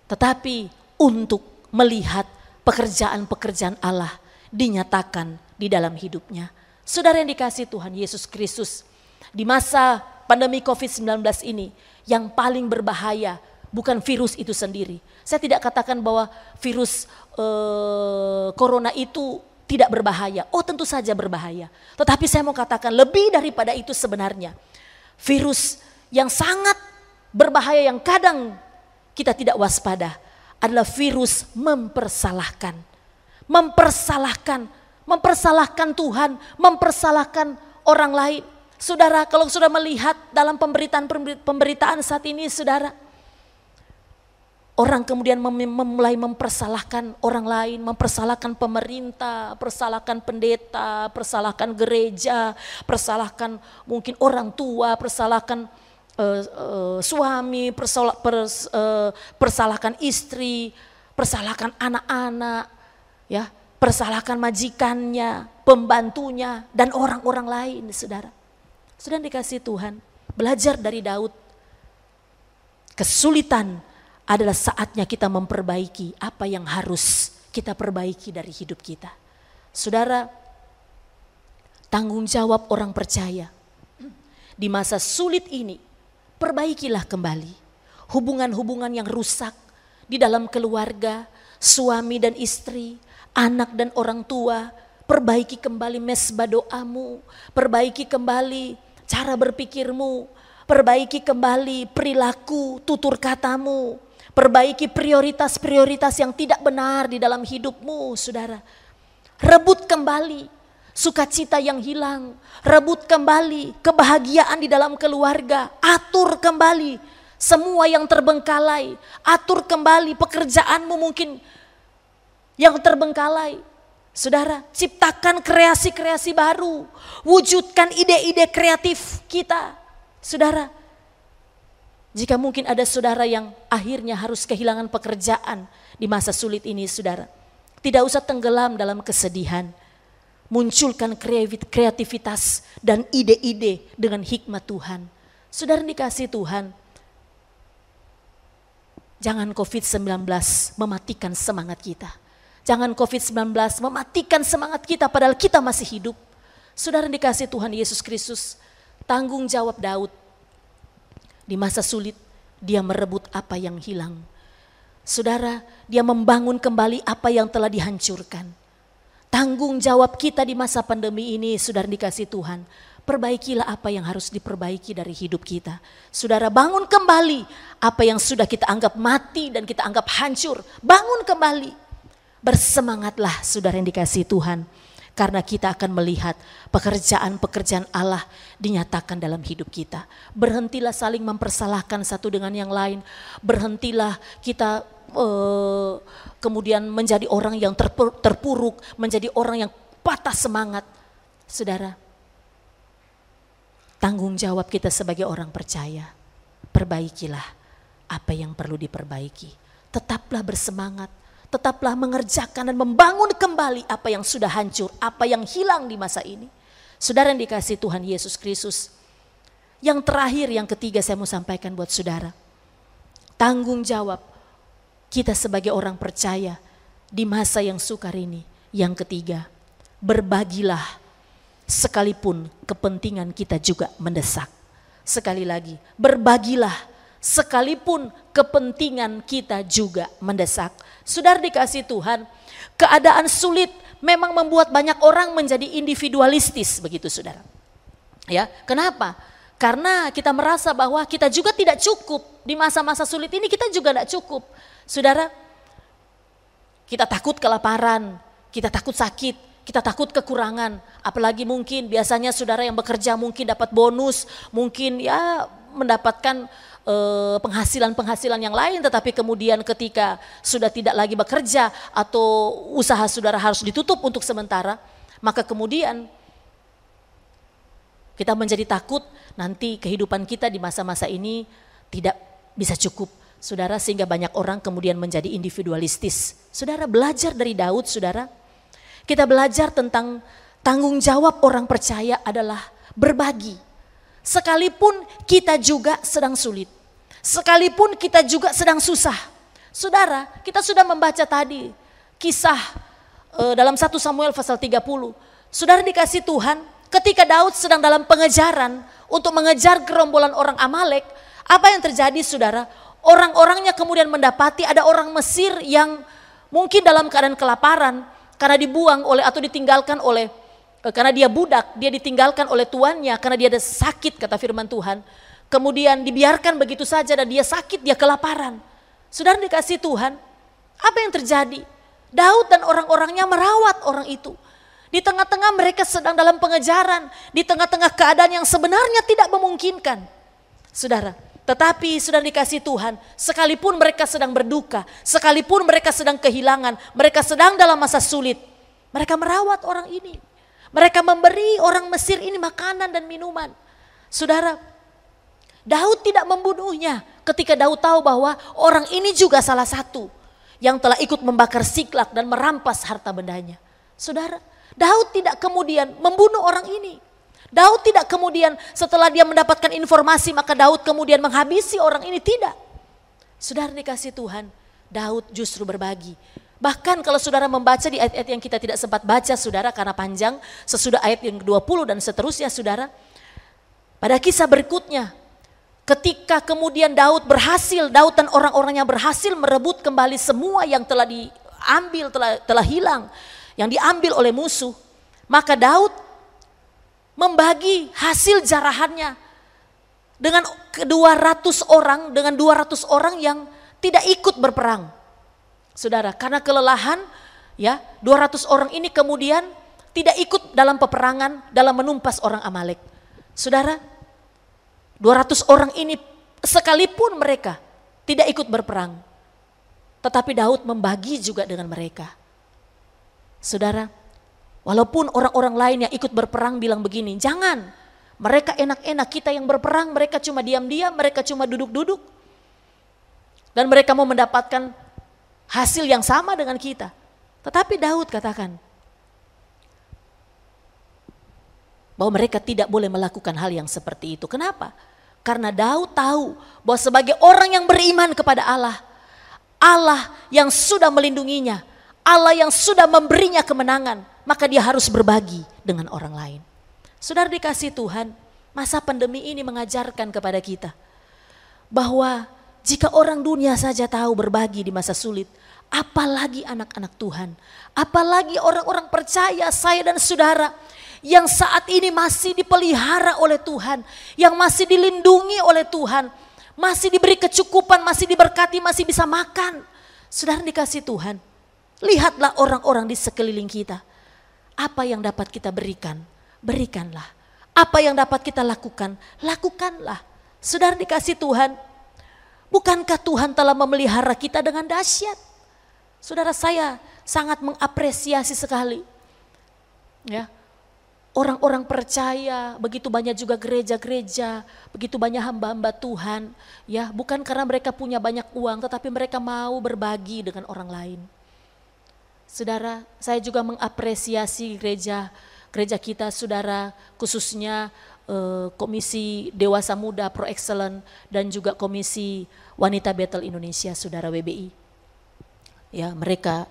tetapi untuk melihat pekerjaan-pekerjaan Allah dinyatakan di dalam hidupnya. Saudara yang dikasihi Tuhan Yesus Kristus, di masa pandemi COVID-19 ini yang paling berbahaya bukan virus itu sendiri. Saya tidak katakan bahwa virus corona itu tidak berbahaya. Oh, tentu saja berbahaya. Tetapi saya mau katakan lebih daripada itu sebenarnya. Virus yang sangat berbahaya yang kadang kita tidak waspada adalah virus mempersalahkan. Mempersalahkan Tuhan, mempersalahkan orang lain. Saudara, kalau sudah melihat dalam pemberitaan saat ini, saudara, orang kemudian mulai mempersalahkan orang lain, mempersalahkan pemerintah, persalahkan pendeta, persalahkan gereja, persalahkan mungkin orang tua, persalahkan suami, persalahkan istri, persalahkan anak-anak, ya, persalahkan majikannya, pembantunya, dan orang-orang lain, saudara. Sudah dikasih Tuhan, belajar dari Daud. Kesulitan adalah saatnya kita memperbaiki apa yang harus kita perbaiki dari hidup kita. Saudara, tanggung jawab orang percaya. Di masa sulit ini, perbaikilah kembali hubungan-hubungan yang rusak di dalam keluarga, suami dan istri, anak dan orang tua. Perbaiki kembali mesbah doamu, perbaiki kembali cara berpikirmu, perbaiki kembali perilaku, tutur katamu, perbaiki prioritas-prioritas yang tidak benar di dalam hidupmu, saudara. Rebut kembali sukacita yang hilang, rebut kembali kebahagiaan di dalam keluarga, atur kembali semua yang terbengkalai, atur kembali pekerjaanmu mungkin yang terbengkalai. Saudara, ciptakan kreasi-kreasi baru, wujudkan ide-ide kreatif kita. Saudara, jika mungkin ada saudara yang akhirnya harus kehilangan pekerjaan di masa sulit ini, saudara, tidak usah tenggelam dalam kesedihan. Munculkan kreativitas dan ide-ide dengan hikmat Tuhan. Saudara dikasih Tuhan, jangan COVID-19 mematikan semangat kita. Jangan COVID-19 mematikan semangat kita padahal kita masih hidup. Saudara dikasih Tuhan Yesus Kristus, tanggung jawab Daud. Di masa sulit, dia merebut apa yang hilang. Saudara, dia membangun kembali apa yang telah dihancurkan. Tanggung jawab kita di masa pandemi ini, saudara dikasih Tuhan, perbaikilah apa yang harus diperbaiki dari hidup kita. Saudara, bangun kembali apa yang sudah kita anggap mati dan kita anggap hancur. Bangun kembali. Bersemangatlah saudara yang dikasih Tuhan. Karena kita akan melihat pekerjaan-pekerjaan Allah dinyatakan dalam hidup kita. Berhentilah saling mempersalahkan satu dengan yang lain. Berhentilah kita kemudian menjadi orang yang terpuruk, menjadi orang yang patah semangat. Saudara, tanggung jawab kita sebagai orang percaya. Perbaikilah apa yang perlu diperbaiki. Tetaplah bersemangat. Tetaplah mengerjakan dan membangun kembali apa yang sudah hancur, apa yang hilang di masa ini. Saudara yang dikasih Tuhan Yesus Kristus. Yang terakhir, yang ketiga saya mau sampaikan buat saudara. Tanggung jawab kita sebagai orang percaya di masa yang sukar ini. Yang ketiga, berbagilah sekalipun kepentingan kita juga mendesak. Sekali lagi, berbagilah sekalipun kepentingan kita juga mendesak. Saudara dikasih Tuhan, keadaan sulit memang membuat banyak orang menjadi individualistis, begitu saudara. Ya, kenapa? Karena kita merasa bahwa kita juga tidak cukup. Di masa-masa sulit ini kita juga tidak cukup. Saudara, kita takut kelaparan, kita takut sakit, kita takut kekurangan. Apalagi mungkin biasanya saudara yang bekerja mungkin dapat bonus, mungkin ya mendapatkan penghasilan-penghasilan yang lain, tetapi kemudian ketika sudah tidak lagi bekerja atau usaha saudara harus ditutup untuk sementara, maka kemudian kita menjadi takut nanti kehidupan kita di masa-masa ini tidak bisa cukup, saudara, sehingga banyak orang kemudian menjadi individualistis. Saudara, belajar dari Daud, saudara, kita belajar tentang tanggung jawab orang percaya adalah berbagi. Sekalipun kita juga sedang sulit, sekalipun kita juga sedang susah. Saudara, kita sudah membaca tadi kisah dalam 1 Samuel pasal 30. Saudara dikasih Tuhan, ketika Daud sedang dalam pengejaran untuk mengejar gerombolan orang Amalek, apa yang terjadi saudara? orang-orangnya kemudian mendapati ada orang Mesir yang mungkin dalam keadaan kelaparan karena dibuang oleh atau ditinggalkan oleh, karena dia budak, dia ditinggalkan oleh tuannya karena dia ada sakit kata firman Tuhan. Kemudian dibiarkan begitu saja dan dia sakit, dia kelaparan. Saudara dikasih Tuhan, apa yang terjadi? Daud dan orang-orangnya merawat orang itu. Di tengah-tengah mereka sedang dalam pengejaran, di tengah-tengah keadaan yang sebenarnya tidak memungkinkan. Saudara, tetapi sudah dikasih Tuhan, sekalipun mereka sedang berduka, sekalipun mereka sedang kehilangan, mereka sedang dalam masa sulit, mereka merawat orang ini. Mereka memberi orang Mesir ini makanan dan minuman. Saudara, Daud tidak membunuhnya ketika Daud tahu bahwa orang ini juga salah satu yang telah ikut membakar Siklak dan merampas harta bendanya. Saudara, Daud tidak kemudian membunuh orang ini. Daud tidak kemudian setelah dia mendapatkan informasi maka Daud kemudian menghabisi orang ini, tidak. Saudara dikasih Tuhan, Daud justru berbagi. Bahkan kalau saudara membaca di ayat-ayat yang kita tidak sempat baca saudara karena panjang, sesudah ayat yang ke-20 dan seterusnya saudara. Pada kisah berikutnya, ketika kemudian Daud dan orang-orangnya berhasil merebut kembali semua yang telah diambil, telah hilang, yang diambil oleh musuh, maka Daud membagi hasil jarahannya dengan 200 orang yang tidak ikut berperang. Saudara, karena kelelahan ya, 200 orang ini kemudian tidak ikut dalam peperangan dalam menumpas orang Amalek. Saudara, 200 orang ini sekalipun mereka tidak ikut berperang, tetapi Daud membagi juga dengan mereka. Saudara, walaupun orang-orang lain yang ikut berperang bilang begini, jangan, mereka enak-enak, kita yang berperang, mereka cuma diam-diam, mereka cuma duduk-duduk. Dan mereka mau mendapatkan hasil yang sama dengan kita. Tetapi Daud katakan bahwa mereka tidak boleh melakukan hal yang seperti itu. Kenapa? Karena Daud tahu bahwa sebagai orang yang beriman kepada Allah, Allah yang sudah melindunginya, Allah yang sudah memberinya kemenangan, maka dia harus berbagi dengan orang lain. Saudara dikasih Tuhan, masa pandemi ini mengajarkan kepada kita bahwa jika orang dunia saja tahu berbagi di masa sulit, apalagi anak-anak Tuhan, apalagi orang-orang percaya, saya dan saudara yang saat ini masih dipelihara oleh Tuhan, yang masih dilindungi oleh Tuhan, masih diberi kecukupan, masih diberkati, masih bisa makan. Saudara dikasih Tuhan, lihatlah orang-orang di sekeliling kita. Apa yang dapat kita berikan, berikanlah. Apa yang dapat kita lakukan, lakukanlah. Saudara dikasih Tuhan, bukankah Tuhan telah memelihara kita dengan dahsyat? Saudara, saya sangat mengapresiasi sekali. Ya, orang-orang percaya, begitu banyak juga gereja-gereja, begitu banyak hamba-hamba Tuhan. Ya, bukan karena mereka punya banyak uang, tetapi mereka mau berbagi dengan orang lain. Saudara, saya juga mengapresiasi gereja kita saudara, khususnya Komisi Dewasa Muda Pro Excellence dan juga Komisi Wanita Bethel Indonesia, saudara WBI. Ya, mereka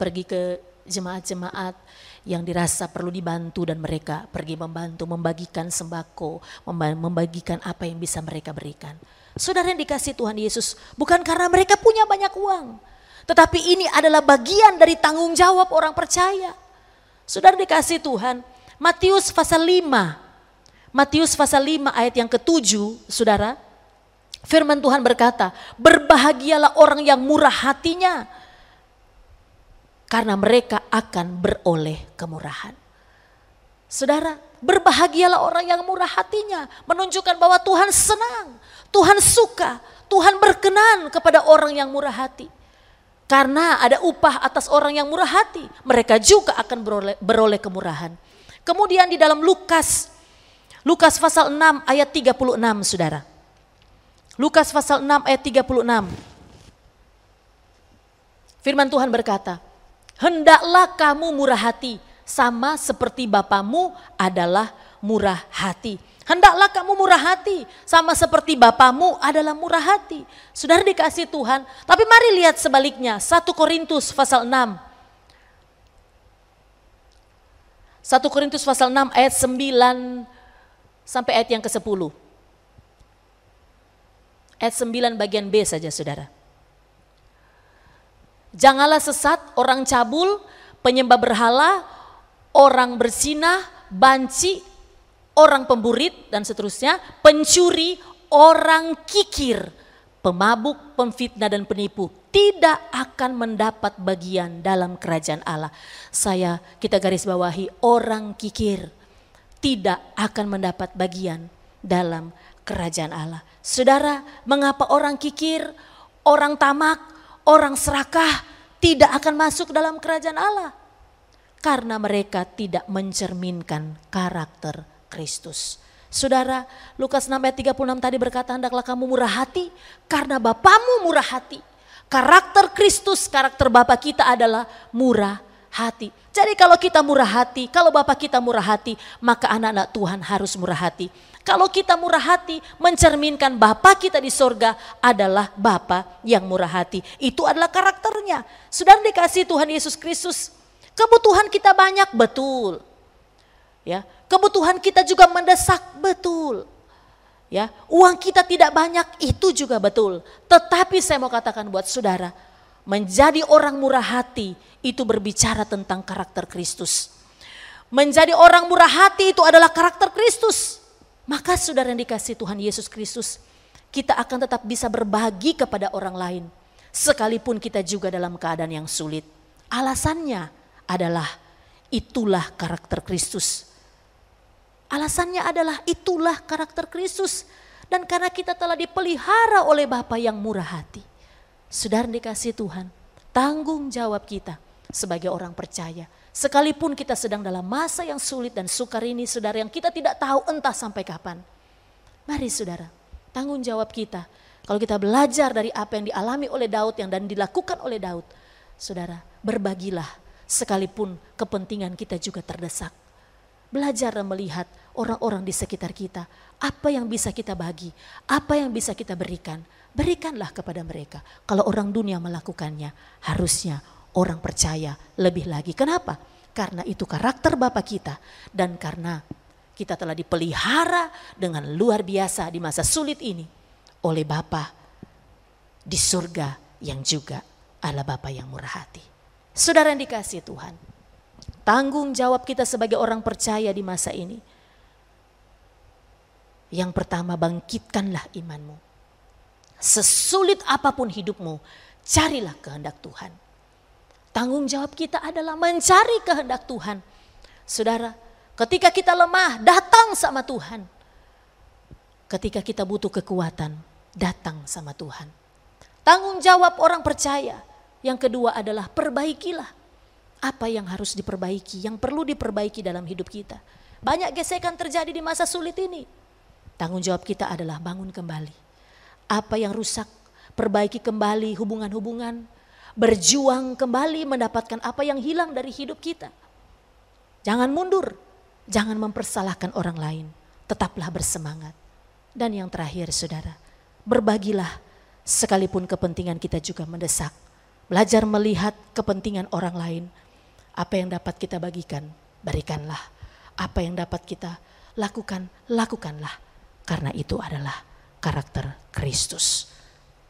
pergi ke jemaat-jemaat yang dirasa perlu dibantu dan mereka pergi membantu, membagikan sembako, membagikan apa yang bisa mereka berikan. Saudara yang dikasih Tuhan Yesus, bukan karena mereka punya banyak uang, tetapi ini adalah bagian dari tanggung jawab orang percaya. Saudara dikasih Tuhan, Matius pasal 5 ayat yang ke-7, saudara, firman Tuhan berkata, berbahagialah orang yang murah hatinya, karena mereka akan beroleh kemurahan. Saudara, berbahagialah orang yang murah hatinya, menunjukkan bahwa Tuhan senang, Tuhan suka, Tuhan berkenan kepada orang yang murah hati. Karena ada upah atas orang yang murah hati, mereka juga akan beroleh kemurahan. Kemudian di dalam Lukas pasal 6 ayat 36, saudara. Lukas pasal 6 ayat 36. Firman Tuhan berkata, hendaklah kamu murah hati, sama seperti Bapamu adalah murah hati. Hendaklah kamu murah hati, sama seperti Bapamu adalah murah hati. Saudara dikasih Tuhan, tapi mari lihat sebaliknya, 1 Korintus pasal 6. 1 Korintus pasal 6 ayat 9 sampai ayat yang ke-10. Ayat 9 bagian B saja saudara. Janganlah sesat, orang cabul, penyembah berhala, orang berzinah, banci, orang pemburit dan seterusnya, pencuri, orang kikir, pemabuk, pemfitnah dan penipu tidak akan mendapat bagian dalam kerajaan Allah. Kita garis bawahi, orang kikir tidak akan mendapat bagian dalam kerajaan Allah. Saudara, mengapa orang kikir, orang tamak, orang serakah tidak akan masuk dalam kerajaan Allah? Karena mereka tidak mencerminkan karakter Kristus. Saudara, Lukas 6 ayat 36 tadi berkata, hendaklah kamu murah hati karena Bapamu murah hati. Karakter Kristus, karakter Bapa kita adalah murah hati. Jadi kalau kita murah hati, kalau Bapa kita murah hati, maka anak-anak Tuhan harus murah hati. Kalau kita murah hati, mencerminkan Bapa kita di sorga adalah Bapa yang murah hati. Itu adalah karakternya. Saudara dikasih Tuhan Yesus Kristus, kebutuhan kita banyak, betul. Ya, kebutuhan kita juga mendesak, betul. Ya, uang kita tidak banyak, itu juga betul. Tetapi saya mau katakan buat saudara, menjadi orang murah hati itu berbicara tentang karakter Kristus. Menjadi orang murah hati itu adalah karakter Kristus. Maka saudara yang dikasih Tuhan Yesus Kristus, kita akan tetap bisa berbagi kepada orang lain. Sekalipun kita juga dalam keadaan yang sulit. Alasannya adalah itulah karakter Kristus. Alasannya adalah itulah karakter Kristus. Dan karena kita telah dipelihara oleh Bapa yang murah hati. Saudara dikasih Tuhan, tanggung jawab kita sebagai orang percaya. Sekalipun kita sedang dalam masa yang sulit dan sukar ini saudara, yang kita tidak tahu entah sampai kapan. Mari saudara, tanggung jawab kita. Kalau kita belajar dari apa yang dialami oleh Daud dan dilakukan oleh Daud. Saudara, berbagilah sekalipun kepentingan kita juga terdesak. Belajar dan melihat orang-orang di sekitar kita. Apa yang bisa kita bagi, apa yang bisa kita berikan. Berikanlah kepada mereka. Kalau orang dunia melakukannya, harusnya orang percaya lebih lagi. Kenapa? Karena itu karakter Bapa kita. Dan karena kita telah dipelihara dengan luar biasa di masa sulit ini. Oleh Bapa di surga yang juga adalah Bapa yang murah hati. Saudara yang dikasihi Tuhan. Tanggung jawab kita sebagai orang percaya di masa ini. Yang pertama, bangkitkanlah imanmu. Sesulit apapun hidupmu, carilah kehendak Tuhan. Tanggung jawab kita adalah mencari kehendak Tuhan. Saudara, ketika kita lemah, datang sama Tuhan. Ketika kita butuh kekuatan, datang sama Tuhan. Tanggung jawab orang percaya. Yang kedua adalah perbaikilah apa yang harus diperbaiki, yang perlu diperbaiki dalam hidup kita. Banyak gesekan terjadi di masa sulit ini. Tanggung jawab kita adalah bangun kembali. Apa yang rusak, perbaiki kembali hubungan-hubungan. Berjuang kembali mendapatkan apa yang hilang dari hidup kita. Jangan mundur, jangan mempersalahkan orang lain. Tetaplah bersemangat. Dan yang terakhir saudara, berbagilah sekalipun kepentingan kita juga mendesak. Belajar melihat kepentingan orang lain. Apa yang dapat kita bagikan, berikanlah. Apa yang dapat kita lakukan, lakukanlah. Karena itu adalah karakter Kristus.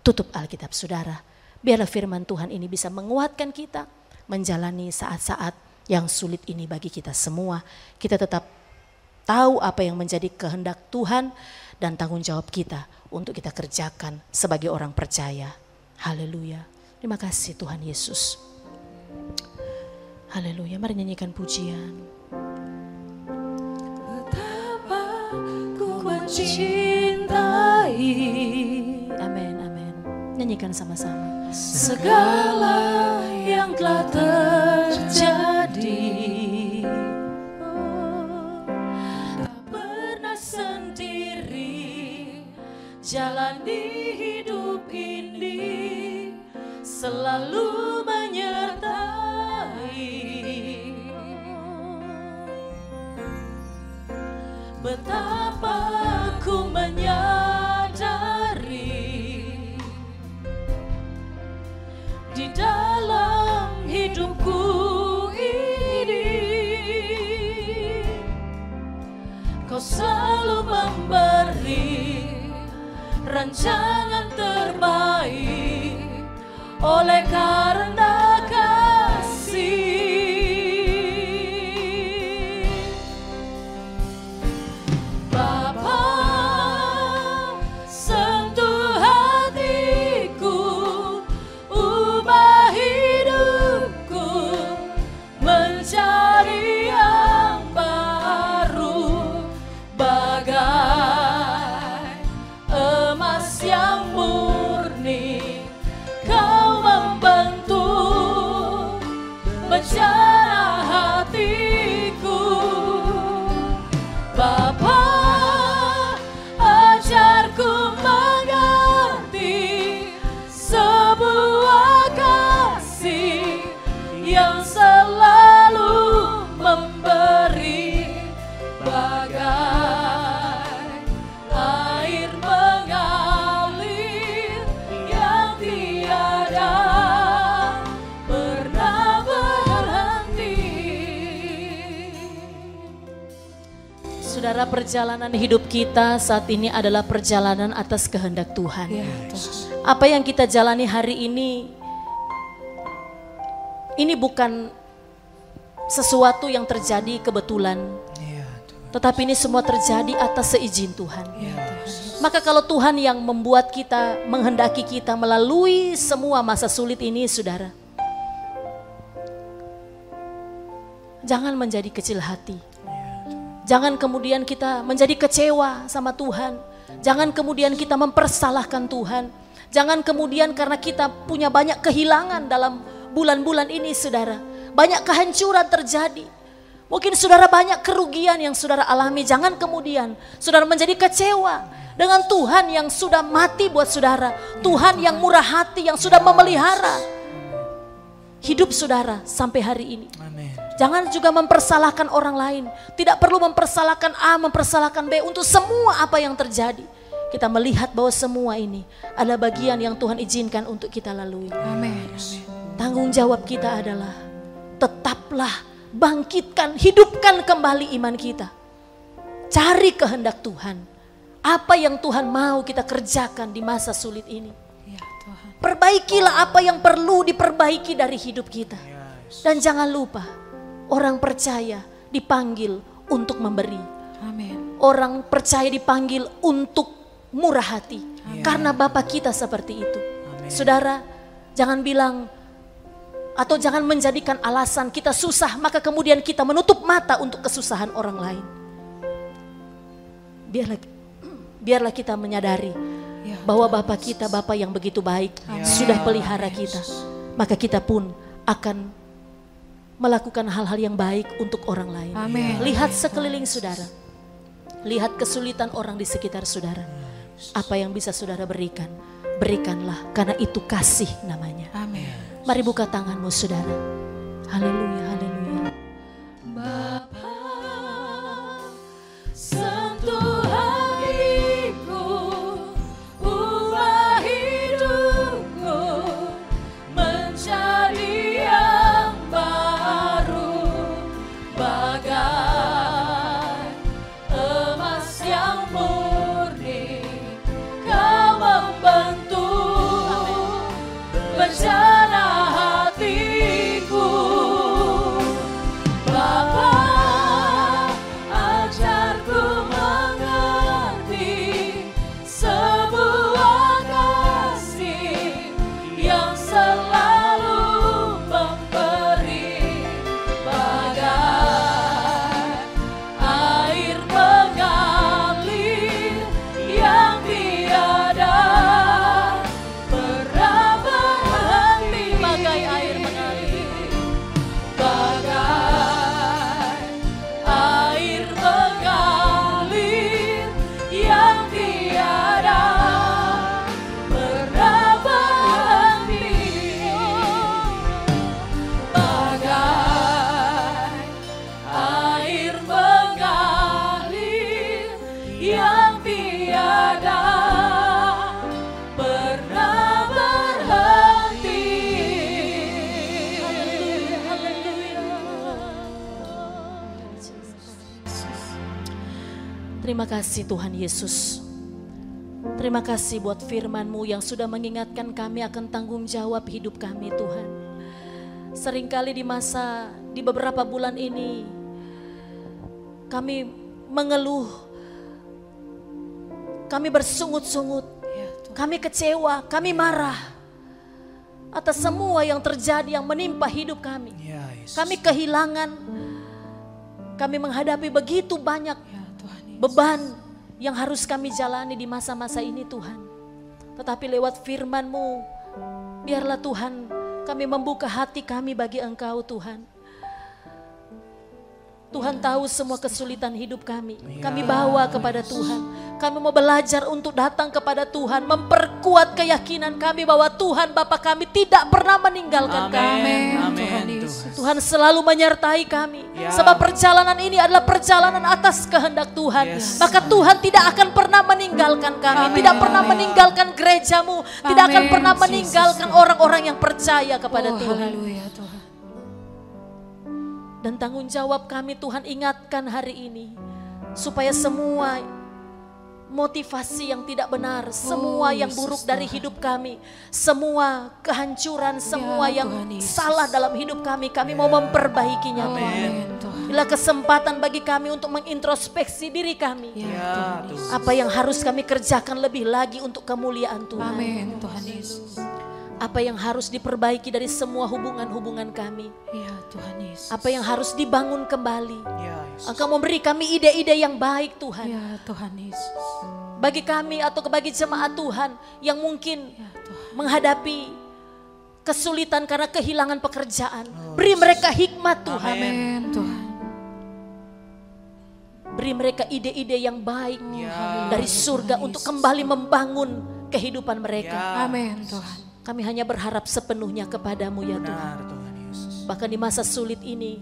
Tutup Alkitab saudara. Biarlah firman Tuhan ini bisa menguatkan kita. Menjalani saat-saat yang sulit ini bagi kita semua. Kita tetap tahu apa yang menjadi kehendak Tuhan. Dan tanggung jawab kita untuk kita kerjakan sebagai orang percaya. Haleluya. Terima kasih Tuhan Yesus. Haleluya. Mari nyanyikan pujian. Betapa ku mencintai. Amin, amin. Nyanyikan sama-sama. Segala yang telah terjadi, tak pernah sendiri. Jalan di hidup ini selalu menyertai. Betapa ku menyadari di dalam hidupku ini Kau selalu memberi rancangan oleh karena kasih. Bapa, sentuh hatiku, ubah hidupku, mencari yang baru, bagai emas yang murni. Kau membentuk bencana hatiku. Bapa, ajarku mengerti sebuah kasih yang selalu memberi, bagai air mengalir yang tiada pernah berhenti. Saudara, perjalanan hidup kita saat ini adalah perjalanan atas kehendak Tuhan. Ya, Tuhan. Apa yang kita jalani hari ini bukan sesuatu yang terjadi kebetulan, tetapi ini semua terjadi atas seizin Tuhan. Maka kalau Tuhan yang membuat kita, menghendaki kita melalui semua masa sulit ini, saudara, jangan menjadi kecil hati. Jangan kemudian kita menjadi kecewa sama Tuhan. Jangan kemudian kita mempersalahkan Tuhan. Jangan kemudian karena kita punya banyak kehilangan dalam bulan-bulan ini, saudara. Banyak kehancuran terjadi. Mungkin saudara banyak kerugian yang saudara alami. Jangan kemudian saudara menjadi kecewa dengan Tuhan yang sudah mati buat saudara. Tuhan yang murah hati, yang sudah memelihara hidup saudara sampai hari ini. Jangan juga mempersalahkan orang lain. Tidak perlu mempersalahkan A, mempersalahkan B untuk semua apa yang terjadi. Kita melihat bahwa semua ini adalah bagian yang Tuhan izinkan untuk kita lalui. Amin. Tanggung jawab kita adalah tetaplah bangkitkan, hidupkan kembali iman kita. Cari kehendak Tuhan. Apa yang Tuhan mau kita kerjakan di masa sulit ini. Ya, Tuhan. Perbaikilah apa yang perlu diperbaiki dari hidup kita. Dan jangan lupa, orang percaya dipanggil untuk memberi. Amin. Orang percaya dipanggil untuk murah hati. Karena Bapa kita seperti itu. Saudara, jangan bilang atau jangan menjadikan alasan kita susah maka kemudian kita menutup mata untuk kesusahan orang lain. Biarlah kita menyadari bahwa Bapa kita, Bapa yang begitu baik, sudah pelihara kita. Maka kita pun akan melakukan hal-hal yang baik untuk orang lain. Amin. Lihat sekeliling saudara. Lihat kesulitan orang di sekitar saudara. Apa yang bisa saudara berikan, berikanlah karena itu kasih namanya. Amin. Mari buka tanganmu saudara. Haleluya, haleluya. Bapa, sentuh hatiku, ubah hidupku, menjadi yang baru, bagai emas yang murni. Kau membentuk bencana hatiku. Bapa, ajarku mengerti sebuah kasih yang selalu memberi, bagai air mengalir yang tiada pernah berhenti. Bagai air mengalir, bagai air mengalir yang tiada pernah berhenti, bagai air mengalir yang tiada pernah berhenti. Terima kasih Tuhan Yesus. Terima kasih buat firman-Mu yang sudah mengingatkan kami akan tanggung jawab hidup kami Tuhan. Seringkali di beberapa bulan ini kami mengeluh, kami bersungut-sungut, kami kecewa, kami marah atas semua yang terjadi yang menimpa hidup kami. Kami kehilangan, kami menghadapi begitu banyak beban yang harus kami jalani di masa-masa ini Tuhan. Tetapi lewat firman-Mu, biarlah Tuhan kami membuka hati kami bagi Engkau Tuhan. Tuhan tahu semua kesulitan hidup kami. Kami bawa kepada Tuhan. Kami mau belajar untuk datang kepada Tuhan. Memperkuat keyakinan kami bahwa Tuhan Bapa kami tidak pernah meninggalkan kami. Amin. Tuhan selalu menyertai kami. Sebab perjalanan ini adalah perjalanan atas kehendak Tuhan. Maka Tuhan tidak akan pernah meninggalkan kami. Tidak pernah meninggalkan gereja-Mu. Tidak akan pernah meninggalkan orang-orang yang percaya kepada Tuhan. Haleluya Tuhan. Dan tanggung jawab kami Tuhan ingatkan hari ini. Supaya semua motivasi yang tidak benar, semua yang buruk dari hidup kami, semua kehancuran, semua yang salah dalam hidup kami mau memperbaikinya Tuhan. Bila kesempatan bagi kami untuk mengintrospeksi diri kami. Apa yang harus kami kerjakan lebih lagi untuk kemuliaan Tuhan. Amin Tuhan Yesus. Apa yang harus diperbaiki dari semua hubungan-hubungan kami. Ya Tuhan Yesus. Apa yang harus dibangun kembali. Engkau memberi kami ide-ide yang baik Tuhan. Ya Tuhan Yesus. Bagi kami atau bagi jemaat Tuhan yang mungkin menghadapi kesulitan karena kehilangan pekerjaan. Beri mereka hikmat Tuhan. Amin Tuhan. Beri mereka ide-ide yang baik dari surga untuk kembali membangun kehidupan mereka. Amin Tuhan. Kami hanya berharap sepenuhnya kepadamu ya Tuhan. Bahkan di masa sulit ini,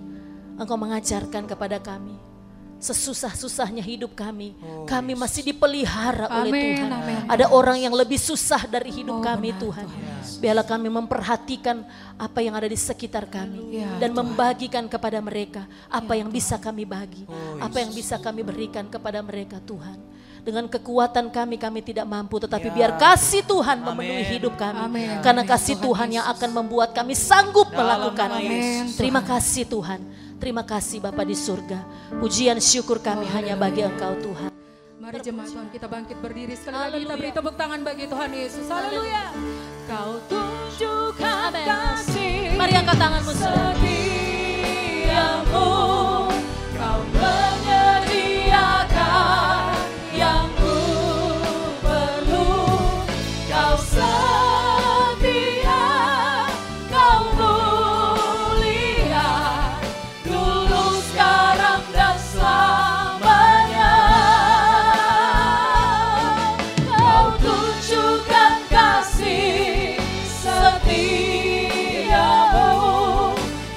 Engkau mengajarkan kepada kami. Sesusah-susahnya hidup kami, kami masih dipelihara oleh Tuhan. Ada orang yang lebih susah dari hidup kami Tuhan. Biarlah kami memperhatikan apa yang ada di sekitar kami. Dan membagikan kepada mereka apa yang bisa kami bagi. Apa yang bisa kami berikan kepada mereka Tuhan. Dengan kekuatan kami tidak mampu, tetapi biar kasih Tuhan memenuhi hidup kami. Karena kasih Tuhan yang akan membuat kami sanggup melakukannya. Terima kasih Tuhan. Terima kasih Bapa di surga. Pujian syukur kami hanya bagi Engkau Tuhan. Mari jemaat Tuhan kita bangkit berdiri sekali lagi, kita beri tepuk tangan bagi Tuhan Yesus. Haleluya. Kau tunjukkan kasih. Mari angkat tanganmu setiamu. Kau menyediakan yang ku perlu. Kau setia, kau mulia, dulu, sekarang, dan selamanya. Kau tunjukkan kasih setiamu.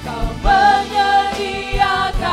Kau menyediakan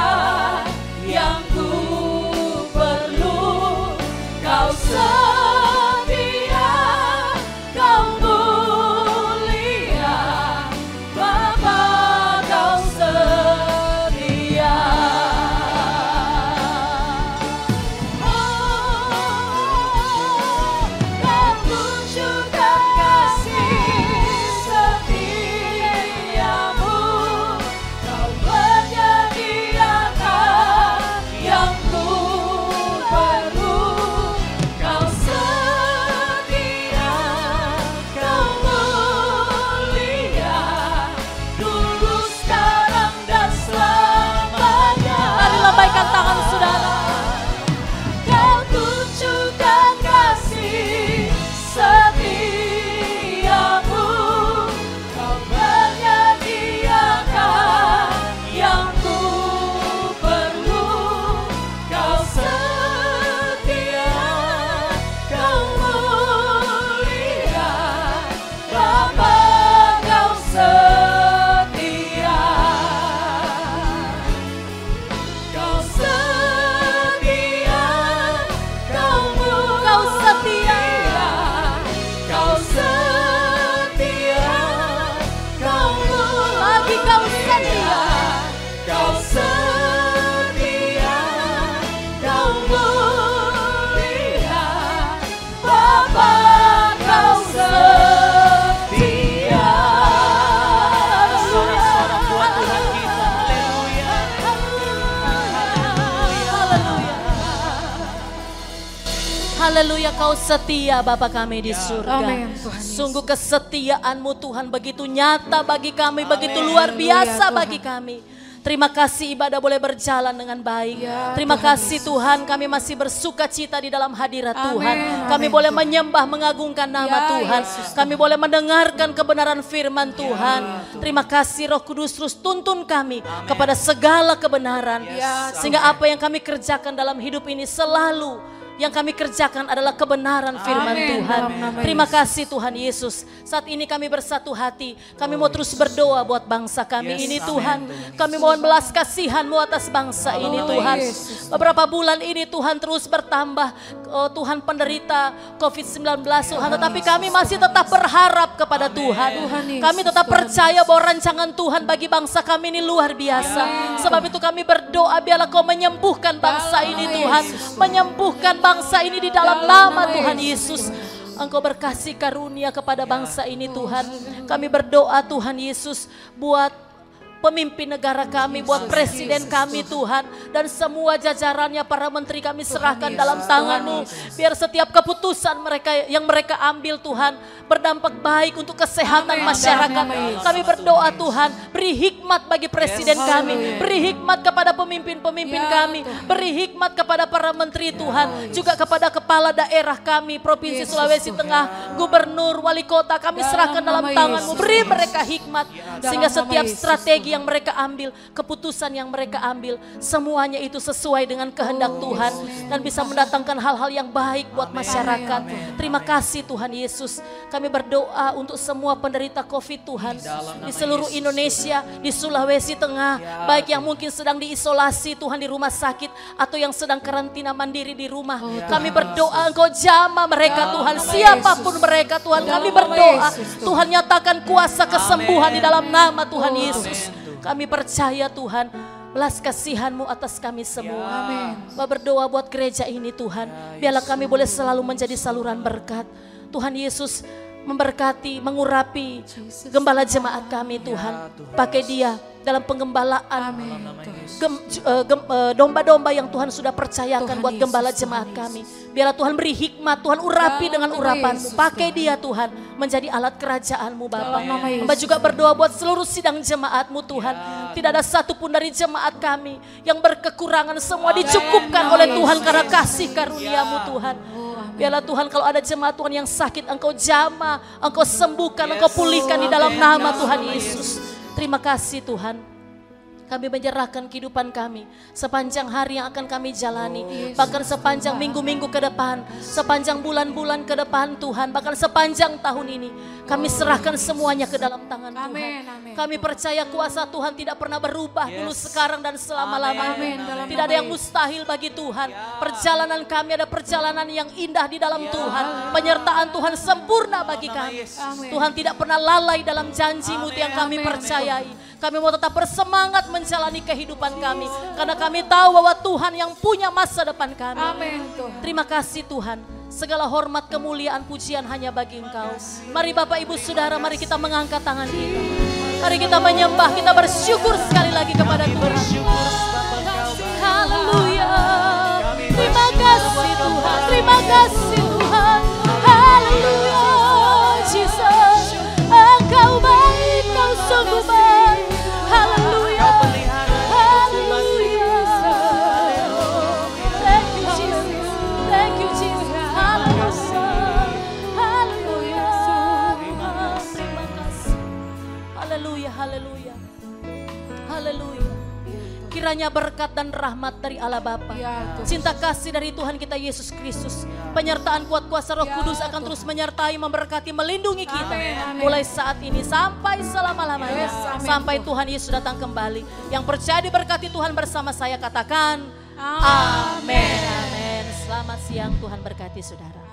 Haleluya, Kau setia Bapa kami di surga. Amin, Tuhan Yesus. Sungguh kesetiaan-Mu Tuhan begitu nyata bagi kami, begitu luar biasa Haleluya, bagi kami. Terima kasih ibadah boleh berjalan dengan baik. Ya, Terima Tuhan kasih Tuhan, kami masih bersuka cita di dalam hadirat Amin, Tuhan. Kami amin, boleh Tuhan. menyembah, mengagungkan nama Ya, Tuhan. Yesus, Kami boleh mendengarkan kebenaran firman Tuhan. Terima kasih Roh Kudus, terus tuntun kami kepada segala kebenaran. Ya, Sehingga apa yang kami kerjakan dalam hidup ini selalu yang kami kerjakan adalah kebenaran firman Amin. Tuhan. Dalam nama Terima Yesus. kasih Tuhan Yesus. Saat ini kami bersatu hati. Kami mau terus berdoa buat bangsa kami ini Tuhan. Kami mohon belas kasihan-Mu atas bangsa ini Tuhan. Yesus. Beberapa bulan ini Tuhan terus bertambah. Oh, Tuhan penderita COVID-19 Tuhan. Tetapi kami masih tetap berharap kepada Tuhan. Tuhan Yesus, Kami tetap Tuhan percaya bahwa rancangan Tuhan bagi bangsa kami ini luar biasa. Sebab itu kami berdoa biarlah Kau menyembuhkan bangsa ini Tuhan. Menyembuhkan bangsa ini di dalam nama Tuhan Yesus. Engkau berkasih karunia kepada bangsa ini Tuhan. Kami berdoa Tuhan Yesus buat pemimpin negara kami, buat presiden kami Tuhan. Dan semua jajarannya, para menteri kami serahkan dalam tangan-Mu. Biar setiap keputusan mereka yang mereka ambil Tuhan berdampak baik untuk kesehatan masyarakat. Kami berdoa Tuhan, beri hikmat bagi presiden kami. Beri hikmat kepada pemimpin-pemimpin kami. Beri hikmat kepada para menteri Tuhan. Juga kepada kepala daerah kami, Provinsi Sulawesi Tengah, gubernur, wali kota, kami serahkan dalam tangan-Mu. Beri mereka hikmat. Sehingga setiap strategi yang mereka ambil, keputusan yang mereka ambil, semuanya itu sesuai dengan kehendak Tuhan dan bisa mendatangkan hal-hal yang baik buat masyarakat. Terima kasih Tuhan Yesus. Kami berdoa untuk semua penderita COVID Tuhan di seluruh Indonesia, di Sulawesi Tengah, baik yang mungkin sedang diisolasi Tuhan di rumah sakit atau yang sedang karantina mandiri di rumah. Kami berdoa Engkau jamah mereka Tuhan, siapapun mereka Tuhan, kami berdoa Tuhan nyatakan kuasa kesembuhan di dalam nama Tuhan Yesus. Kami percaya Tuhan, belas kasihan-Mu atas kami semua. Amin. Berdoa buat gereja ini Tuhan, biarlah kami boleh selalu menjadi saluran berkat. Tuhan Yesus memberkati, mengurapi gembala jemaat kami Tuhan. Pakai dia dalam penggembalaan domba-domba yang Tuhan sudah percayakan Tuhan buat Yesus, gembala jemaat kami. Biarlah Tuhan beri hikmat, Tuhan urapi dengan urapan-Mu. Pakai dia Tuhan menjadi alat kerajaan-Mu Bapa. Hamba juga berdoa buat seluruh sidang jemaat-Mu Tuhan. Tidak ada satupun dari jemaat kami yang berkekurangan, semua dicukupkan oleh Tuhan karena kasih karunia-Mu Tuhan. Biarlah Tuhan kalau ada jemaat Tuhan yang sakit, Engkau jamah, Engkau sembuhkan, Engkau pulihkan di dalam nama Tuhan Yesus. Terima kasih Tuhan. Kami menyerahkan kehidupan kami sepanjang hari yang akan kami jalani. Bahkan sepanjang minggu-minggu ke depan, sepanjang bulan-bulan ke depan Tuhan. Bahkan sepanjang tahun ini. Kami serahkan semuanya ke dalam tangan Tuhan. Kami percaya kuasa Tuhan tidak pernah berubah dulu, sekarang dan selama-lamanya. Tidak ada yang mustahil bagi Tuhan. Perjalanan kami ada perjalanan yang indah di dalam Tuhan. Penyertaan Tuhan sempurna bagi kami. Tuhan tidak pernah lalai dalam janji-Mu yang kami percayai. Kami mau tetap bersemangat menjalani kehidupan kami. Karena kami tahu bahwa Tuhan yang punya masa depan kami. Terima kasih Tuhan. Segala hormat, kemuliaan, pujian hanya bagi Engkau. Mari Bapak Ibu Saudara, mari kita mengangkat tangan kita. Mari kita menyembah, kita bersyukur sekali lagi kepada Tuhan. Haleluya. Terima kasih Tuhan, terima kasih Tuhan. Haleluya. Jesus, Engkau baik, Engkau sungguh baik. Haleluya. Haleluya. Thank you Jesus. Thank you Jesus. Haleluya. Haleluya. Terima kasih. Haleluya. Haleluya. Haleluya. Kiranya berkat dan rahmat dari Allah Bapa, cinta kasih dari Tuhan kita Yesus Kristus, penyertaan kuat kuasa Roh Kudus akan terus menyertai, memberkati, melindungi kita mulai saat ini sampai selama-lamanya, sampai Tuhan Yesus datang kembali. Yang percaya diberkati Tuhan bersama saya katakan amin. Amin. Selamat siang, Tuhan berkati saudara.